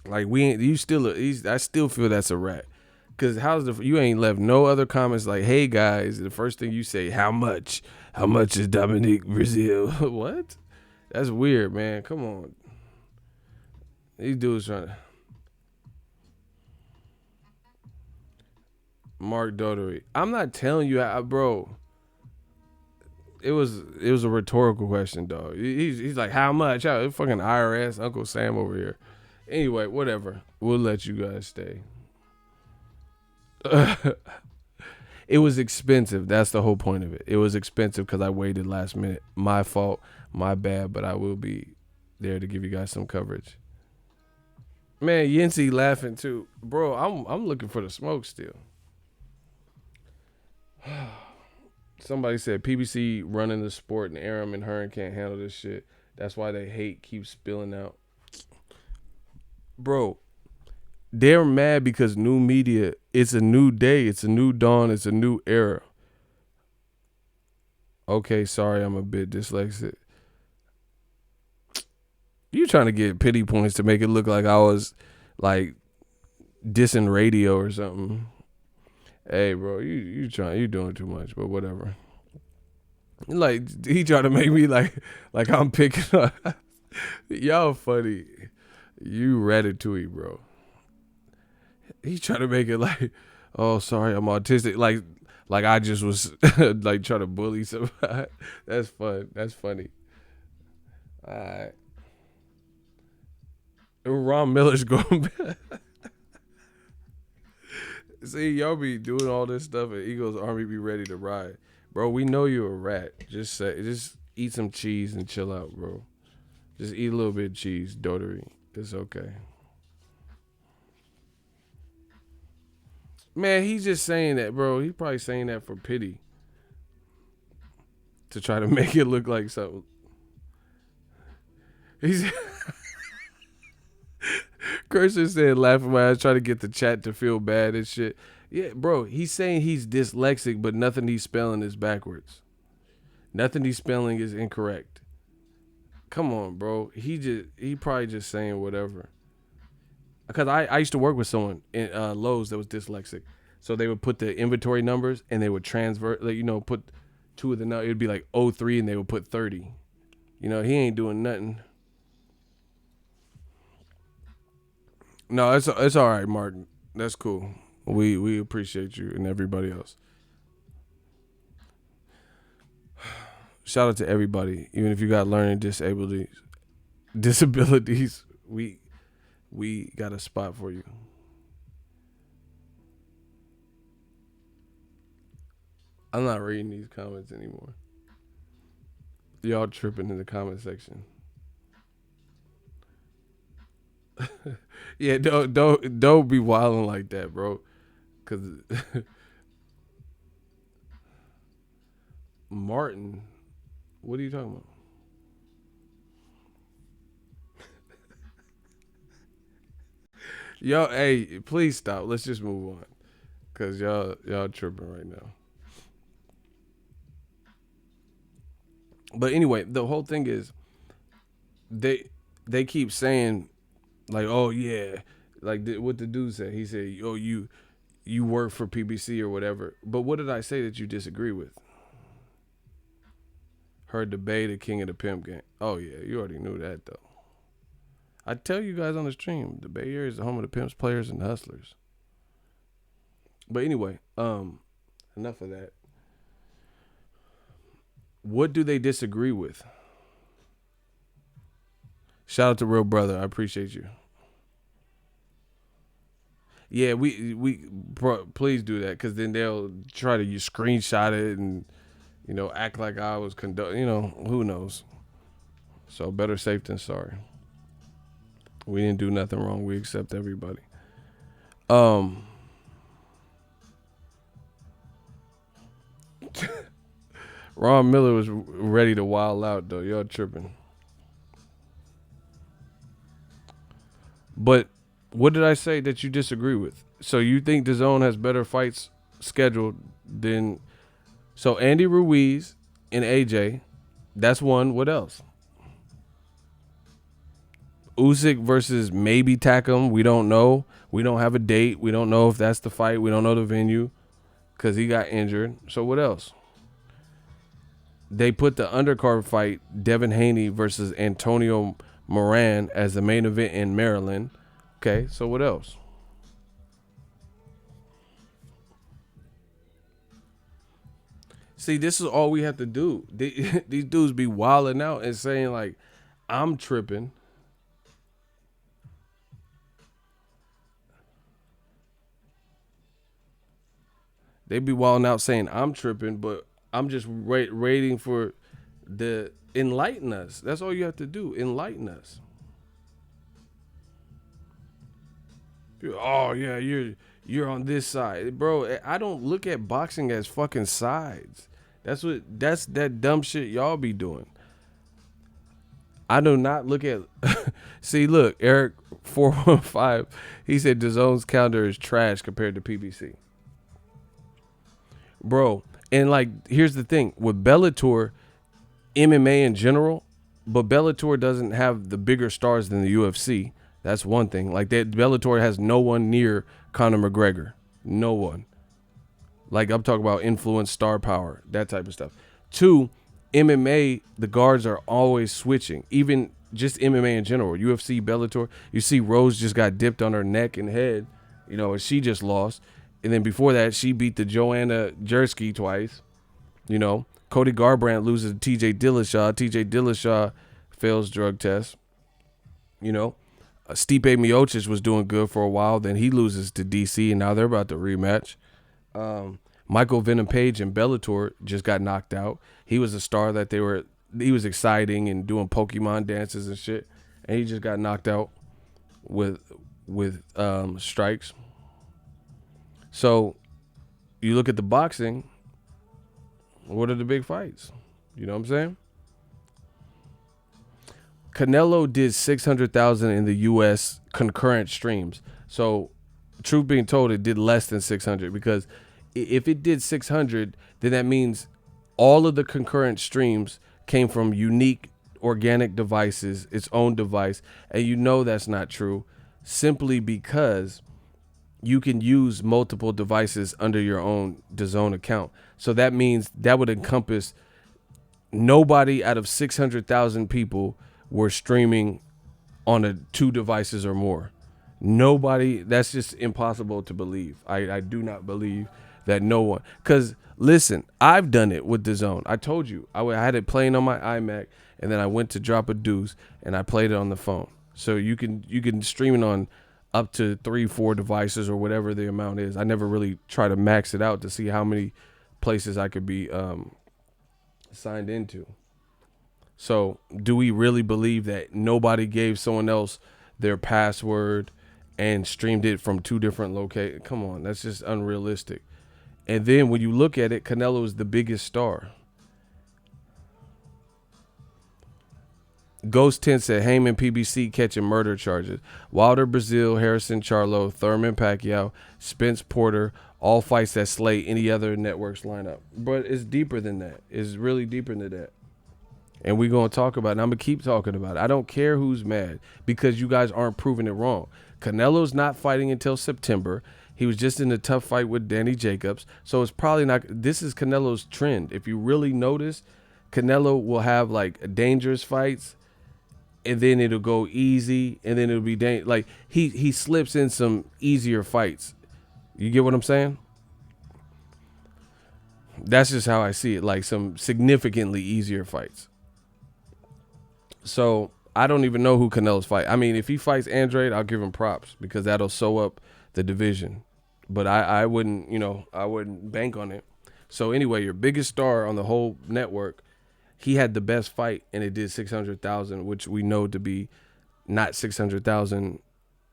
Like, I still feel that's a rat. Cause you ain't left no other comments like, hey guys, the first thing you say, how much? How much is Dominique Breazeale? What? That's weird, man. Come on. These dudes trying to Mark Dotery. I'm not telling you, bro. It was a rhetorical question, dog. He's like, how much? How, fucking IRS, Uncle Sam over here. Anyway, whatever. We'll let you guys stay. It was expensive. That's the whole point of it. It was expensive because I waited last minute. My fault. My bad. But I will be there to give you guys some coverage. Man, Yincy laughing too, bro. I'm looking for the smoke still. Somebody said PBC running the sport and Aram and Hearn can't handle this shit. That's why they hate keep spilling out. Bro, they're mad because new media, it's a new day, it's a new dawn, it's a new era. Okay, sorry, I'm a bit dyslexic. You trying to get pity points to make it look like I was like dissing radio or something. Hey, bro, you doing too much, but whatever. Like he trying to make me like I'm picking up. Y'all funny. You Ratatouille, bro. He trying to make it like, oh, sorry, I'm autistic. Like I just was like trying to bully somebody. That's fun. That's funny. All right. Ron Miller's going back. See, y'all be doing all this stuff and Eagles Army be ready to ride. Bro, we know you're a rat. Just eat some cheese and chill out, bro. Just eat a little bit of cheese, dotery. It's okay. Man, he's just saying that, bro. He's probably saying that for pity. To try to make it look like something. He's Kirsten said, laughing when I was trying to get the chat to feel bad and shit. Yeah, bro, he's saying he's dyslexic, but nothing he's spelling is backwards. Nothing he's spelling is incorrect. Come on, bro. He probably just saying whatever. Because I used to work with someone in Lowe's that was dyslexic. So they would put the inventory numbers and they would transfer, like, put two of the numbers. It would be like 03 and they would put 30. He ain't doing nothing. No, it's all right, Martin. That's cool. We appreciate you and everybody else. Shout out to everybody, even if you got learning disabilities, we got a spot for you. I'm not reading these comments anymore. Y'all tripping in the comment section. Yeah, don't be wilding like that, bro. Cause Martin, what are you talking about? Y'all, hey, please stop. Let's just move on. Cause y'all tripping right now. But anyway, the whole thing is they keep saying like, oh yeah, like what the dude said. He said, oh, you work for PBC or whatever. But what did I say that you disagree with? Heard the Bay, the king of the pimp game. Oh yeah, you already knew that though. I tell you guys on the stream, the Bay Area is the home of the pimps, players, and hustlers. But anyway, enough of that. What do they disagree with? Shout out to Real Brother. I appreciate you. Yeah, please do that, because then they'll try to screenshot it and, act like I was who knows. So better safe than sorry. We didn't do nothing wrong. We accept everybody. Ron Miller was ready to wild out, though. Y'all tripping. But what did I say that you disagree with? So you think DAZN has better fights scheduled than... So Andy Ruiz and AJ, that's one. What else? Usyk versus maybe Takam. We don't know. We don't have a date. We don't know if that's the fight. We don't know the venue because he got injured. So what else? They put the undercard fight, Devin Haney versus Antonio Moran, as the main event in Maryland. Okay, so what else? See, this is all we have to do. These dudes be wilding out and saying, like, I'm tripping. They be wilding out saying, I'm tripping, but I'm just waiting for the enlighten us. That's all you have to do. Enlighten us. Oh yeah, you're on this side, bro. I don't look at boxing as fucking sides. That's that dumb shit y'all be doing. I do not look at. See, look, Eric 415. He said DAZN's calendar is trash compared to PBC, bro. And like, here's the thing with Bellator, MMA in general, but Bellator doesn't have the bigger stars than the UFC. That's one thing. Like that, Bellator has no one near Conor McGregor. No one. Like I'm talking about influence, star power, that type of stuff. Two, MMA, the guards are always switching. Even just MMA in general. UFC, Bellator. You see Rose just got dipped on her neck and head, and she just lost. And then before that, she beat the Joanna Jersky twice. Cody Garbrandt loses to TJ Dillashaw. TJ Dillashaw fails drug test. Stipe Miocic was doing good for a while. Then he loses to DC, and now they're about to rematch. Michael Venom Page in Bellator just got knocked out. He was a star that he was exciting and doing Pokemon dances and shit, and he just got knocked out with strikes. So you look at the boxing. What are the big fights? You know what I'm saying? Canelo did 600,000 in the U.S. concurrent streams. So, truth being told, it did less than 600 because if it did 600, then that means all of the concurrent streams came from unique organic devices, its own device, and that's not true simply because you can use multiple devices under your own DAZN account. So that means that would encompass nobody out of 600,000 people were streaming on 2 devices or more. Nobody. That's just impossible to believe. I do not believe that no one. Because listen, I've done it with DAZN. I told you I had it playing on my iMac, and then I went to drop a deuce and I played it on the phone. So you can stream it on up to 3-4 devices or whatever the amount is. I never really try to max it out to see how many places I could be signed into. So do we really believe that nobody gave someone else their password and streamed it from 2 different locations? Come on, that's just unrealistic. And then when you look at it, Canelo is the biggest star. Ghost 10 said Heyman PBC catching murder charges. Wilder, Brazil, Harrison, Charlo, Thurman, Pacquiao, Spence, Porter, all fights that slay any other network's lineup. But it's deeper than that. It's really deeper than that. And we're going to talk about it. And I'm going to keep talking about it. I don't care who's mad because you guys aren't proving it wrong. Canelo's not fighting until September. He was just in a tough fight with Danny Jacobs. So it's probably not. This is Canelo's trend. If you really notice, Canelo will have like dangerous fights, and then it'll go easy, and then it'll be like he slips in some easier fights. You get what I'm saying? That's just how I see it. Like some significantly easier fights. So I don't even know who Canelo's fight. I mean, if he fights Andrade, I'll give him props because that'll sew up the division. But I wouldn't, I wouldn't bank on it. So anyway, your biggest star on the whole network, he had the best fight and it did 600,000, which we know to be not 600,000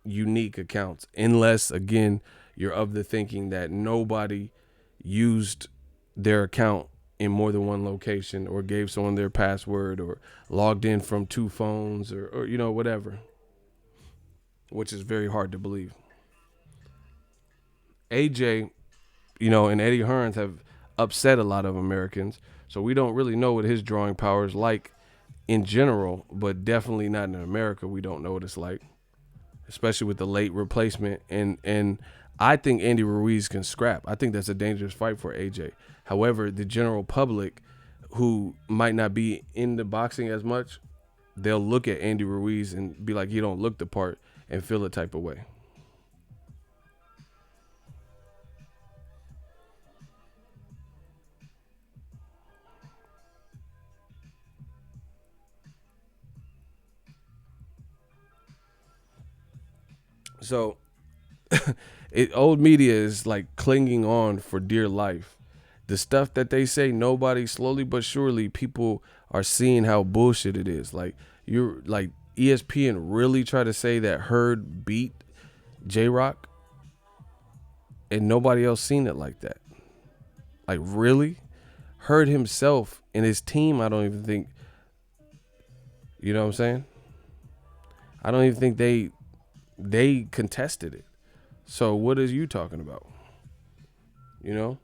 unique accounts. Unless, again, you're of the thinking that nobody used their account in more than one location or gave someone their password or logged in from 2 phones or whatever, which is very hard to believe. AJ, and Eddie Hearns have upset a lot of Americans, so we don't really know what his drawing power is like in general, but definitely not in America. We don't know what it's like, especially with the late replacement. And I think Andy Ruiz can scrap. I think that's a dangerous fight for AJ. However, the general public who might not be into boxing as much, they'll look at Andy Ruiz and be like, he don't look the part, and feel a type of way. So old media is like clinging on for dear life. The stuff that they say, nobody, slowly but surely, people are seeing how bullshit it is. Like, you're like, ESPN really try to say that Hurd beat J Rock, and nobody else seen it like that. Like, really? Hurd himself and his team, I don't even think, you know what I'm saying? I don't even think they contested it. So what is you talking about? You know?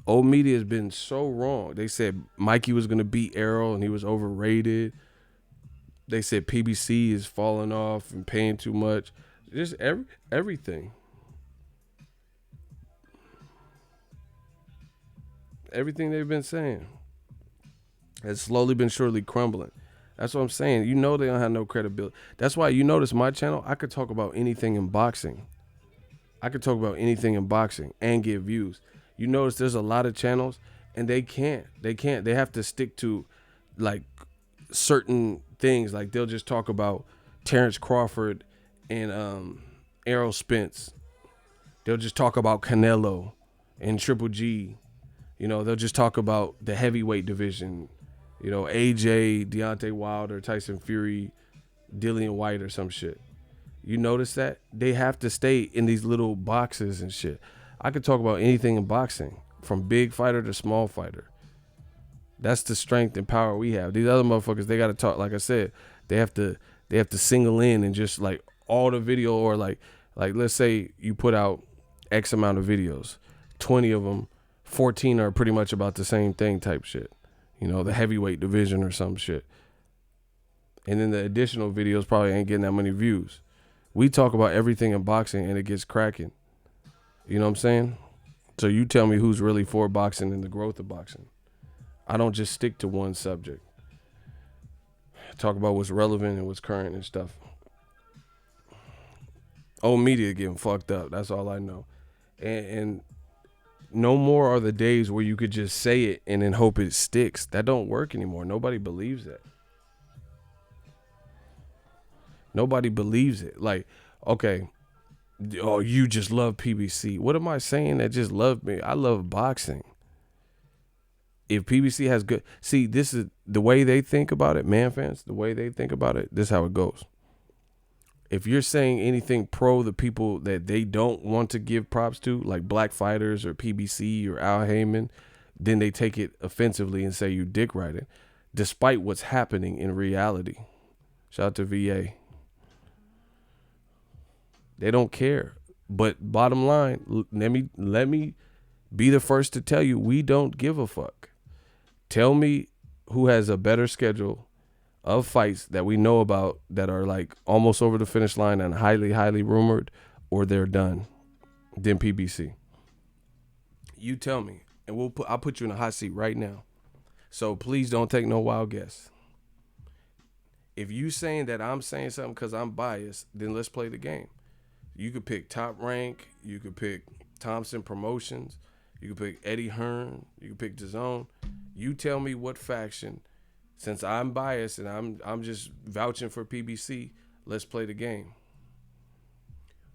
Old media has been so wrong. They said Mikey was gonna beat Errol and he was overrated. They said PBC is falling off and paying too much. Just everything. Everything they've been saying has slowly been surely crumbling. That's what I'm saying. You know they don't have no credibility. That's why you notice my channel, I could talk about anything in boxing. I could talk about anything in boxing and get views. You notice there's a lot of channels and they can't. They can't. They have to stick to like certain things. Like they'll just talk about Terrence Crawford and Errol Spence. They'll just talk about Canelo and Triple G. You know, they'll just talk about the heavyweight division. You know, AJ, Deontay Wilder, Tyson Fury, Dillian White or some shit. You notice that? They have to stay in these little boxes and shit. I could talk about anything in boxing, from big fighter to small fighter. That's the strength and power we have. These other motherfuckers, they got to talk. Like I said, they have to single in and just like all the video, or like let's say you put out X amount of videos, 20 of them, 14 are pretty much about the same thing type shit. You know, the heavyweight division or some shit. And then the additional videos probably ain't getting that many views. We talk about everything in boxing and it gets cracking. You know what I'm saying? So you tell me who's really for boxing and the growth of boxing. I don't just stick to one subject. Talk about what's relevant and what's current and stuff. Old media getting fucked up. That's all I know. And no more are the days where you could just say it and then hope it sticks. That don't work anymore. Nobody believes that. Nobody believes it. Like, okay, oh, you just love PBC. What am I saying that just love me? I love boxing. If PBC has good, see, this is the way they think about it, man fans, the way they think about it, this is how it goes. If you're saying anything pro the people that they don't want to give props to, like black fighters or PBC or Al Heyman, then they take it offensively and say you dick riding, despite what's happening in reality. Shout out to VA. They don't care. But bottom line, let me be the first to tell you, we don't give a fuck. Tell me who has a better schedule of fights that we know about that are like almost over the finish line and highly, highly rumored, or they're done, than PBC. You tell me, and I'll put you in a hot seat right now. So please don't take no wild guess. If you saying that I'm saying something because I'm biased, then let's play the game. You could pick Top Rank. You could pick Thompson Promotions. You could pick Eddie Hearn. You could pick DAZN. You tell me what faction. Since I'm biased and I'm just vouching for PBC, let's play the game.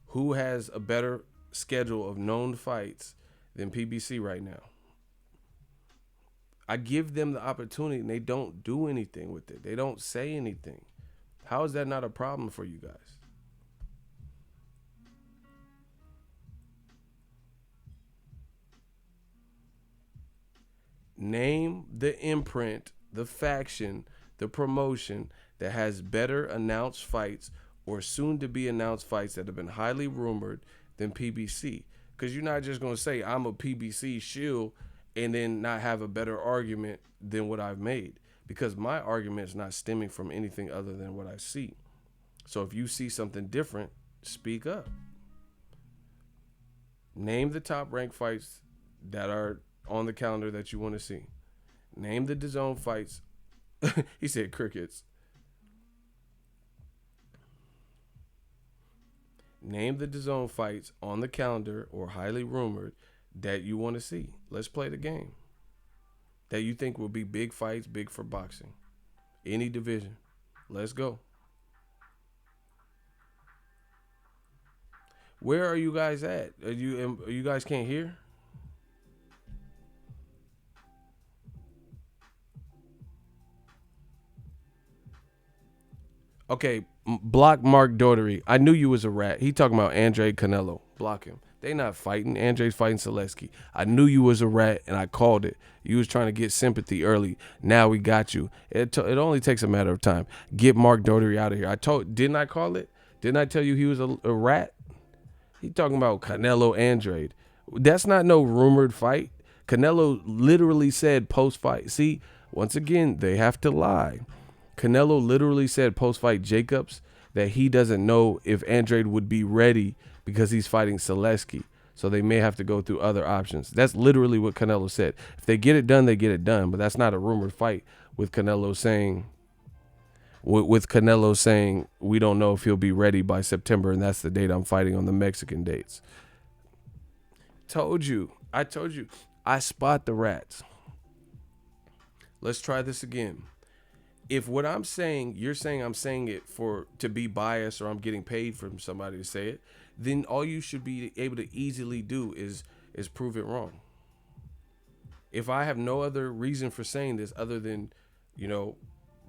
Who has a better schedule of known fights than PBC right now? I give them the opportunity and they don't do anything with it. They don't say anything. How is that not a problem for you guys? Name the imprint, the faction, the promotion that has better announced fights or soon to be announced fights that have been highly rumored than PBC. Because you're not just going to say I'm a PBC shield and then not have a better argument than what I've made. because my argument is not stemming from anything other than what I see. So if you see something different, speak up. Name the top ranked fights that are on the calendar that you want to see. Name the DAZN fights. He said crickets. Name the DAZN fights on the calendar or highly rumored that you want to see. Let's play the game. That you think will be big fights, big for boxing. Any division. Let's go. Where are you guys at? Are you guys can't hear? Okay, block Mark Daugherty. I knew you was a rat. He talking about Andre Canelo. Block him. They not fighting. Andre's fighting Selesky. I knew you was a rat, and I called it. You was trying to get sympathy early. Now we got you. It only takes a matter of time. Get Mark Daugherty out of here. Didn't I call it? Didn't I tell you he was a rat? He talking about Canelo Andrade. That's not no rumored fight. Canelo literally said post-fight. See, once again, they have to lie. Canelo literally said post-fight Jacobs that he doesn't know if Andrade would be ready because he's fighting Selesky. So they may have to go through other options. That's literally what Canelo said. If they get it done, they get it done. But that's not a rumored fight with Canelo saying we don't know if he'll be ready by September, and that's the date I'm fighting on the Mexican dates. I told you. I spot the rats. Let's try this again. If what I'm saying, you're saying I'm saying it to be biased or I'm getting paid from somebody to say it, then all you should be able to easily do is prove it wrong. If I have no other reason for saying this other than,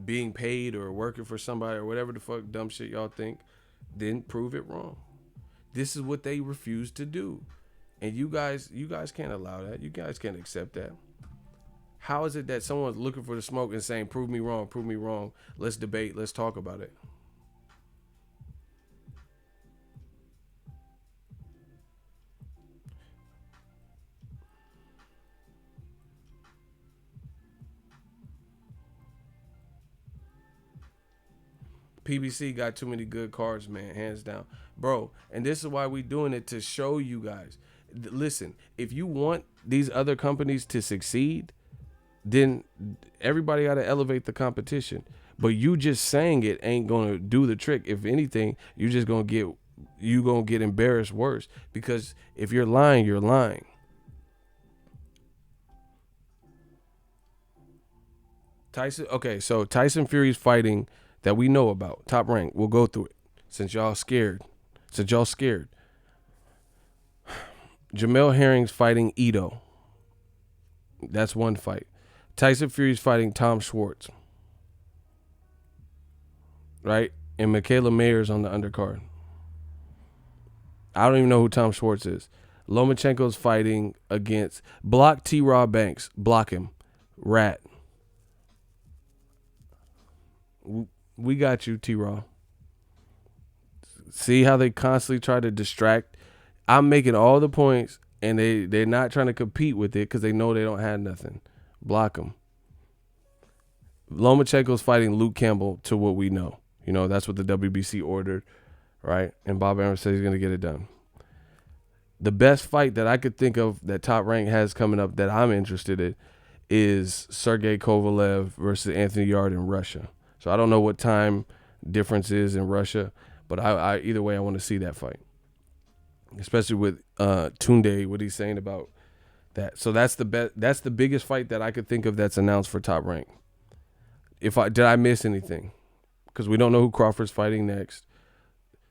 being paid or working for somebody or whatever the fuck dumb shit y'all think, then prove it wrong. This is what they refuse to do. And you guys can't allow that. You guys can't accept that. How is it that someone's looking for the smoke and saying, prove me wrong, let's debate, let's talk about it? PBC got too many good cards, man, hands down. Bro, and this is why we doing it, to show you guys. Listen, if you want these other companies to succeed, then everybody got to elevate the competition. But you just saying it ain't going to do the trick. If anything, you're just going to get embarrassed worse. Because if you're lying, you're lying. So Tyson Fury's fighting that we know about, top rank. We'll go through it since y'all scared. Jamel Herring's fighting Ito. That's one fight. Tyson Fury's fighting Tom Schwartz. Right? And Michaela Mayer's on the undercard. I don't even know who Tom Schwartz is. Lomachenko's fighting against block T-Raw Banks. Block him. Rat. We got you, T-Raw. See how they constantly try to distract? I'm making all the points, and they're not trying to compete with it because they know they don't have nothing. Block them. Lomachenko's fighting Luke Campbell, to what we know. That's what the WBC ordered, right? And Bob Arum said he's going to get it done. The best fight that I could think of that Top Rank has coming up that I'm interested in is Sergey Kovalev versus Anthony Yarde in Russia. So I don't know what time difference is in Russia, but I either way I want to see that fight, especially with Tunde, what he's saying about that. So that's the best. That's the biggest fight that I could think of that's announced for Top Rank. Did I miss anything? Because we don't know who Crawford's fighting next.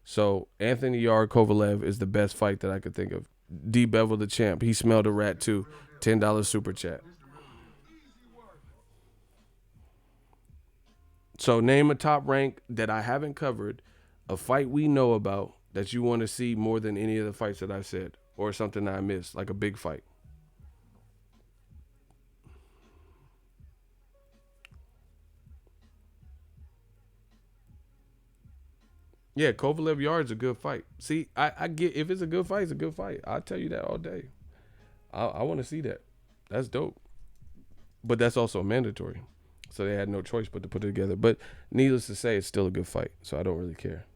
So Anthony Yarde Kovalev is the best fight that I could think of. D Bevel the champ. He smelled a rat too. $10 super chat. So name a Top Rank that I haven't covered, a fight we know about that you want to see more than any of the fights that I've said, or something that I missed, like a big fight. Yeah, Kovalev Yard's a good fight. See, I get, if it's a good fight, it's a good fight. I'll tell you that all day. I want to see that. That's dope. But that's also mandatory. So they had no choice but to put it together. But needless to say, it's still a good fight. So I don't really care.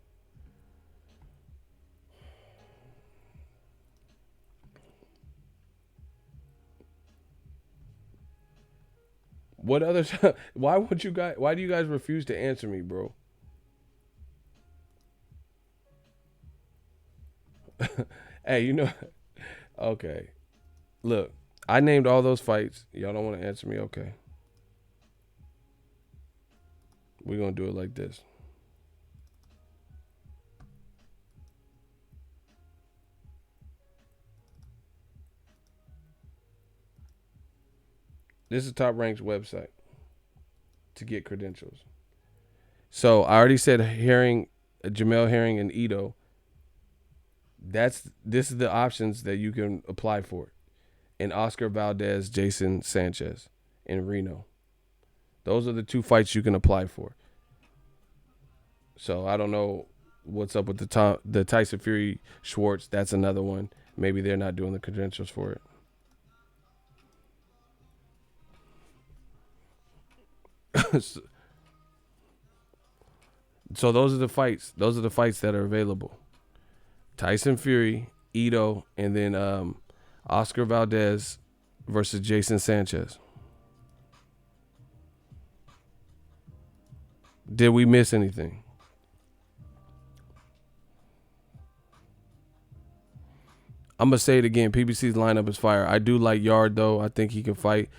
What other? Why do you guys refuse to answer me, bro? Hey, okay. Look, I named all those fights. Y'all don't want to answer me. Okay. We're going to do it like this. This is Top Rank's website to get credentials. So I already said Jamel Herring and Ito. This is the options that you can apply for. And Oscar Valdez, Jason Sanchez in Reno. Those are the 2 fights you can apply for. So I don't know what's up with the Tyson Fury Schwartz. That's another one. Maybe they're not doing the credentials for it. So those are the fights. Those are the fights that are available. Tyson Fury, Ito, and then Oscar Valdez versus Jason Sanchez. Did we miss anything? I'm going to say it again. PBC's lineup is fire. I do like Yard, though. I think he can fight.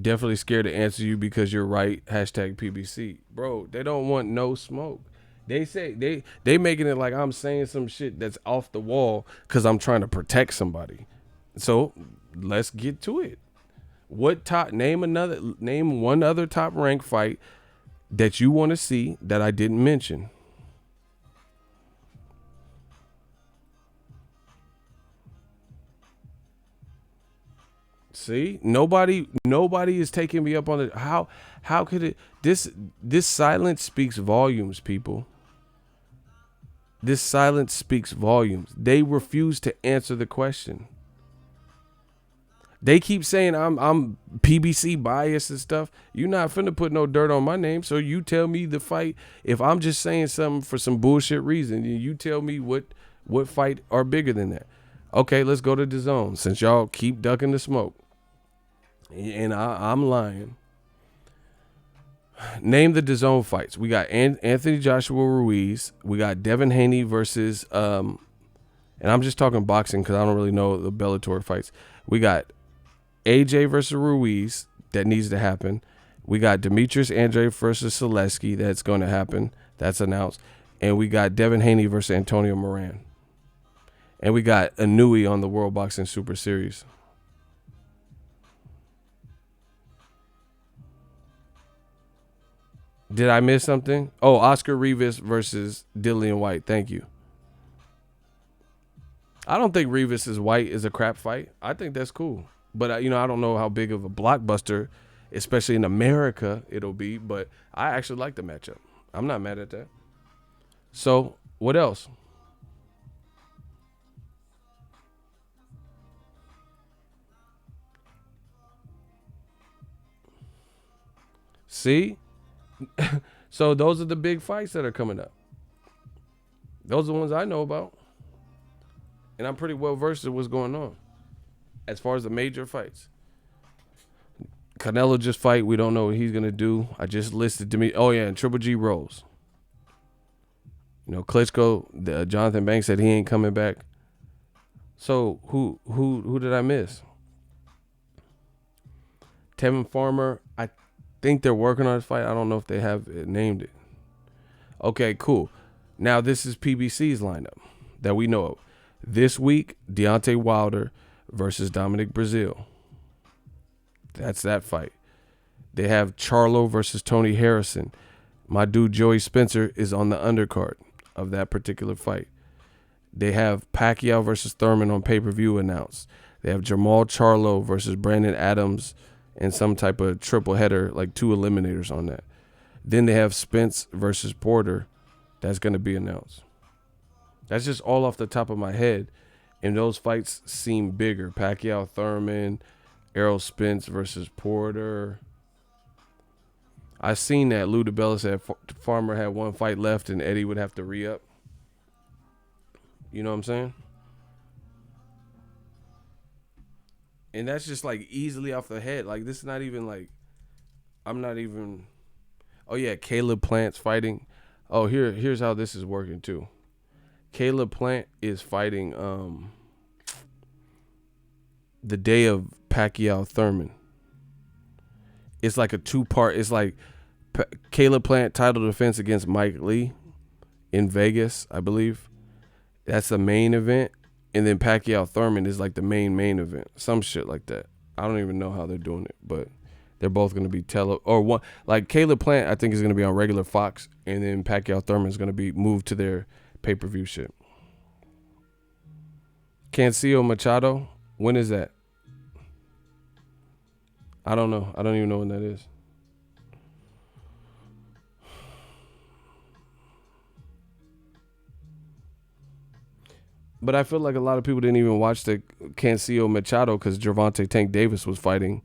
Definitely scared to answer you because you're right. Hashtag PBC. Bro, they don't want no smoke. They say they making it like I'm saying some shit that's off the wall because I'm trying to protect somebody. So let's get to it. Name one other top ranked fight that you want to see that I didn't mention. See, nobody is taking me up on it. How could it? This silence speaks volumes, people. This silence speaks volumes. They refuse to answer the question. They keep saying I'm PBC biased and stuff. You're not finna put no dirt on my name. So you tell me the fight. If I'm just saying something for some bullshit reason, you tell me what fight are bigger than that. Okay, let's go to the zone since y'all keep ducking the smoke. And I'm lying. Name the DAZN fights. We got Anthony Joshua Ruiz. We got Devin Haney versus and I'm just talking boxing because I don't really know the Bellator fights. We got AJ versus Ruiz. That needs to happen. We got Demetrius Andre versus Selesky. That's going to happen. That's announced. And we got Devin Haney versus Antonio Moran. And we got Inouye on the World Boxing Super Series. Did I miss something? Oh, Oscar Rivas versus Dillian White. Thank you. I don't think Rivas is White is a crap fight. I think that's cool. But, I don't know how big of a blockbuster, especially in America, it'll be. But I actually like the matchup. I'm not mad at that. So, what else? See? So those are the big fights that are coming up. Those are the ones I know about. And I'm pretty well versed in what's going on. As far as the major fights. Canelo just fight. We don't know what he's going to do. I just listed to me. Oh, yeah, and Triple G Rose. Klitschko, Jonathan Banks said he ain't coming back. So who did I miss? Tevin Farmer, I think they're working on his fight. I don't know if they have named it. Okay, cool. Now this is PBC's lineup that we know of. This week, Deontay Wilder versus Dominic Breazeale. That's that fight. They have Charlo versus Tony Harrison. My dude Joey Spencer is on the undercard of that particular fight. They have Pacquiao versus Thurman on pay-per-view announced. They have Jamal Charlo versus Brandon Adams in some type of triple header, like 2 eliminators on that. Then they have Spence versus Porter. That's going to be announced. That's just all off the top of my head. And those fights seem bigger. Pacquiao, Thurman, Errol Spence versus Porter. I seen that Lou DiBella said Farmer had one fight left and Eddie would have to re-up. You know what I'm saying? And that's just like easily off the head. Like this is not even like I'm not even. Oh yeah, Caleb Plant's fighting. Oh here's how this is working too. Caleb Plant is fighting the day of Pacquiao Thurman. It's like a 2-part. It's like Caleb Plant title defense against Mike Lee in Vegas, I believe. That's the main event. And then Pacquiao Thurman is like the main event. Some shit like that. I don't even know how they're doing it, but they're both going to be one. Like Caleb Plant, I think is going to be on regular Fox, and then Pacquiao Thurman is going to be moved to their pay-per-view shit. Cancio Machado, when is that? I don't know. I don't even know when that is. But I feel like a lot of people didn't even watch the Cancio Machado because Gervonta Tank Davis was fighting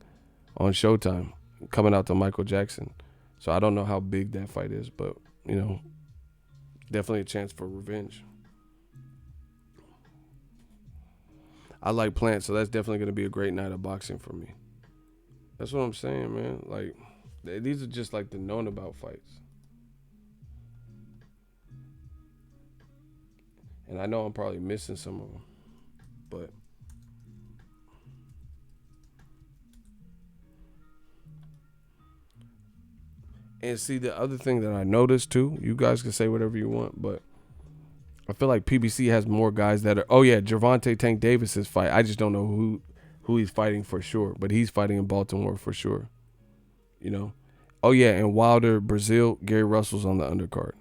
on Showtime, coming out to Michael Jackson. So I don't know how big that fight is, but, you know, definitely a chance for revenge. I like Plant, so that's definitely going to be a great night of boxing for me. That's what I'm saying, man. Like, these are just like the known about fights. And I know I'm probably missing some of them, but and see the other thing that I noticed too, you guys can say whatever you want, but I feel like PBC has more guys that are Gervonta Tank Davis's fight. I just don't know who he's fighting for sure, but he's fighting in Baltimore for sure. You know? Oh yeah, and Wilder, Brazil, Gary Russell's on the undercard.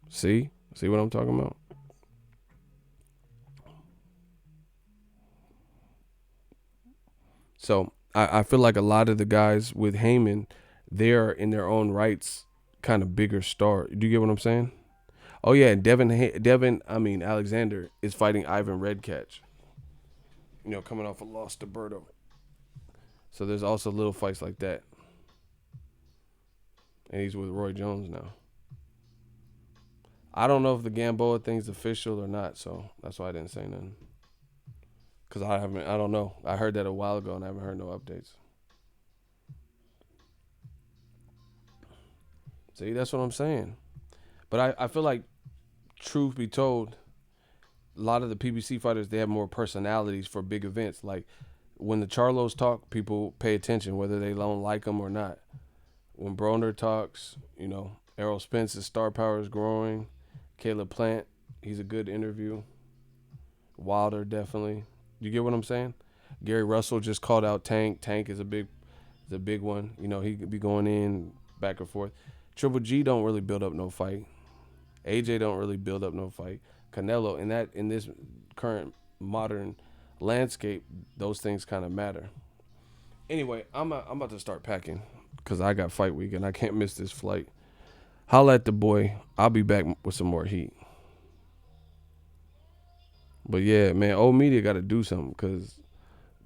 See what I'm talking about? So I feel like a lot of the guys with Heyman, they're in their own rights kind of bigger star. Do you get what I'm saying? Oh yeah, and Alexander is fighting Ivan Redkach. You know, coming off a loss to Berto. So there's also little fights like that. And he's with Roy Jones now. I don't know if the Gamboa thing's official or not, so that's why I didn't say nothing. Because I don't know. I heard that a while ago and I haven't heard no updates. See, that's what I'm saying. But I feel like, truth be told, a lot of the PBC fighters, they have more personalities for big events. Like, when the Charlos talk, people pay attention, whether they don't like them or not. When Broner talks, you know, Errol Spence's star power is growing. Caleb Plant, he's a good interview. Wilder, definitely. You get what I'm saying? Gary Russell just called out Tank. Tank is a big one. You know, he could be going in back and forth. Triple G don't really build up no fight. AJ don't really build up no fight. Canelo, in this current modern landscape, those things kind of matter. Anyway, I'm about to start packing because I got fight week and I can't miss this flight. Holla at the boy. I'll be back with some more heat. But yeah, man, old media got to do something because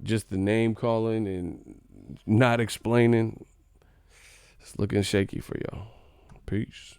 just the name calling and not explaining, it's looking shaky for y'all. Peace.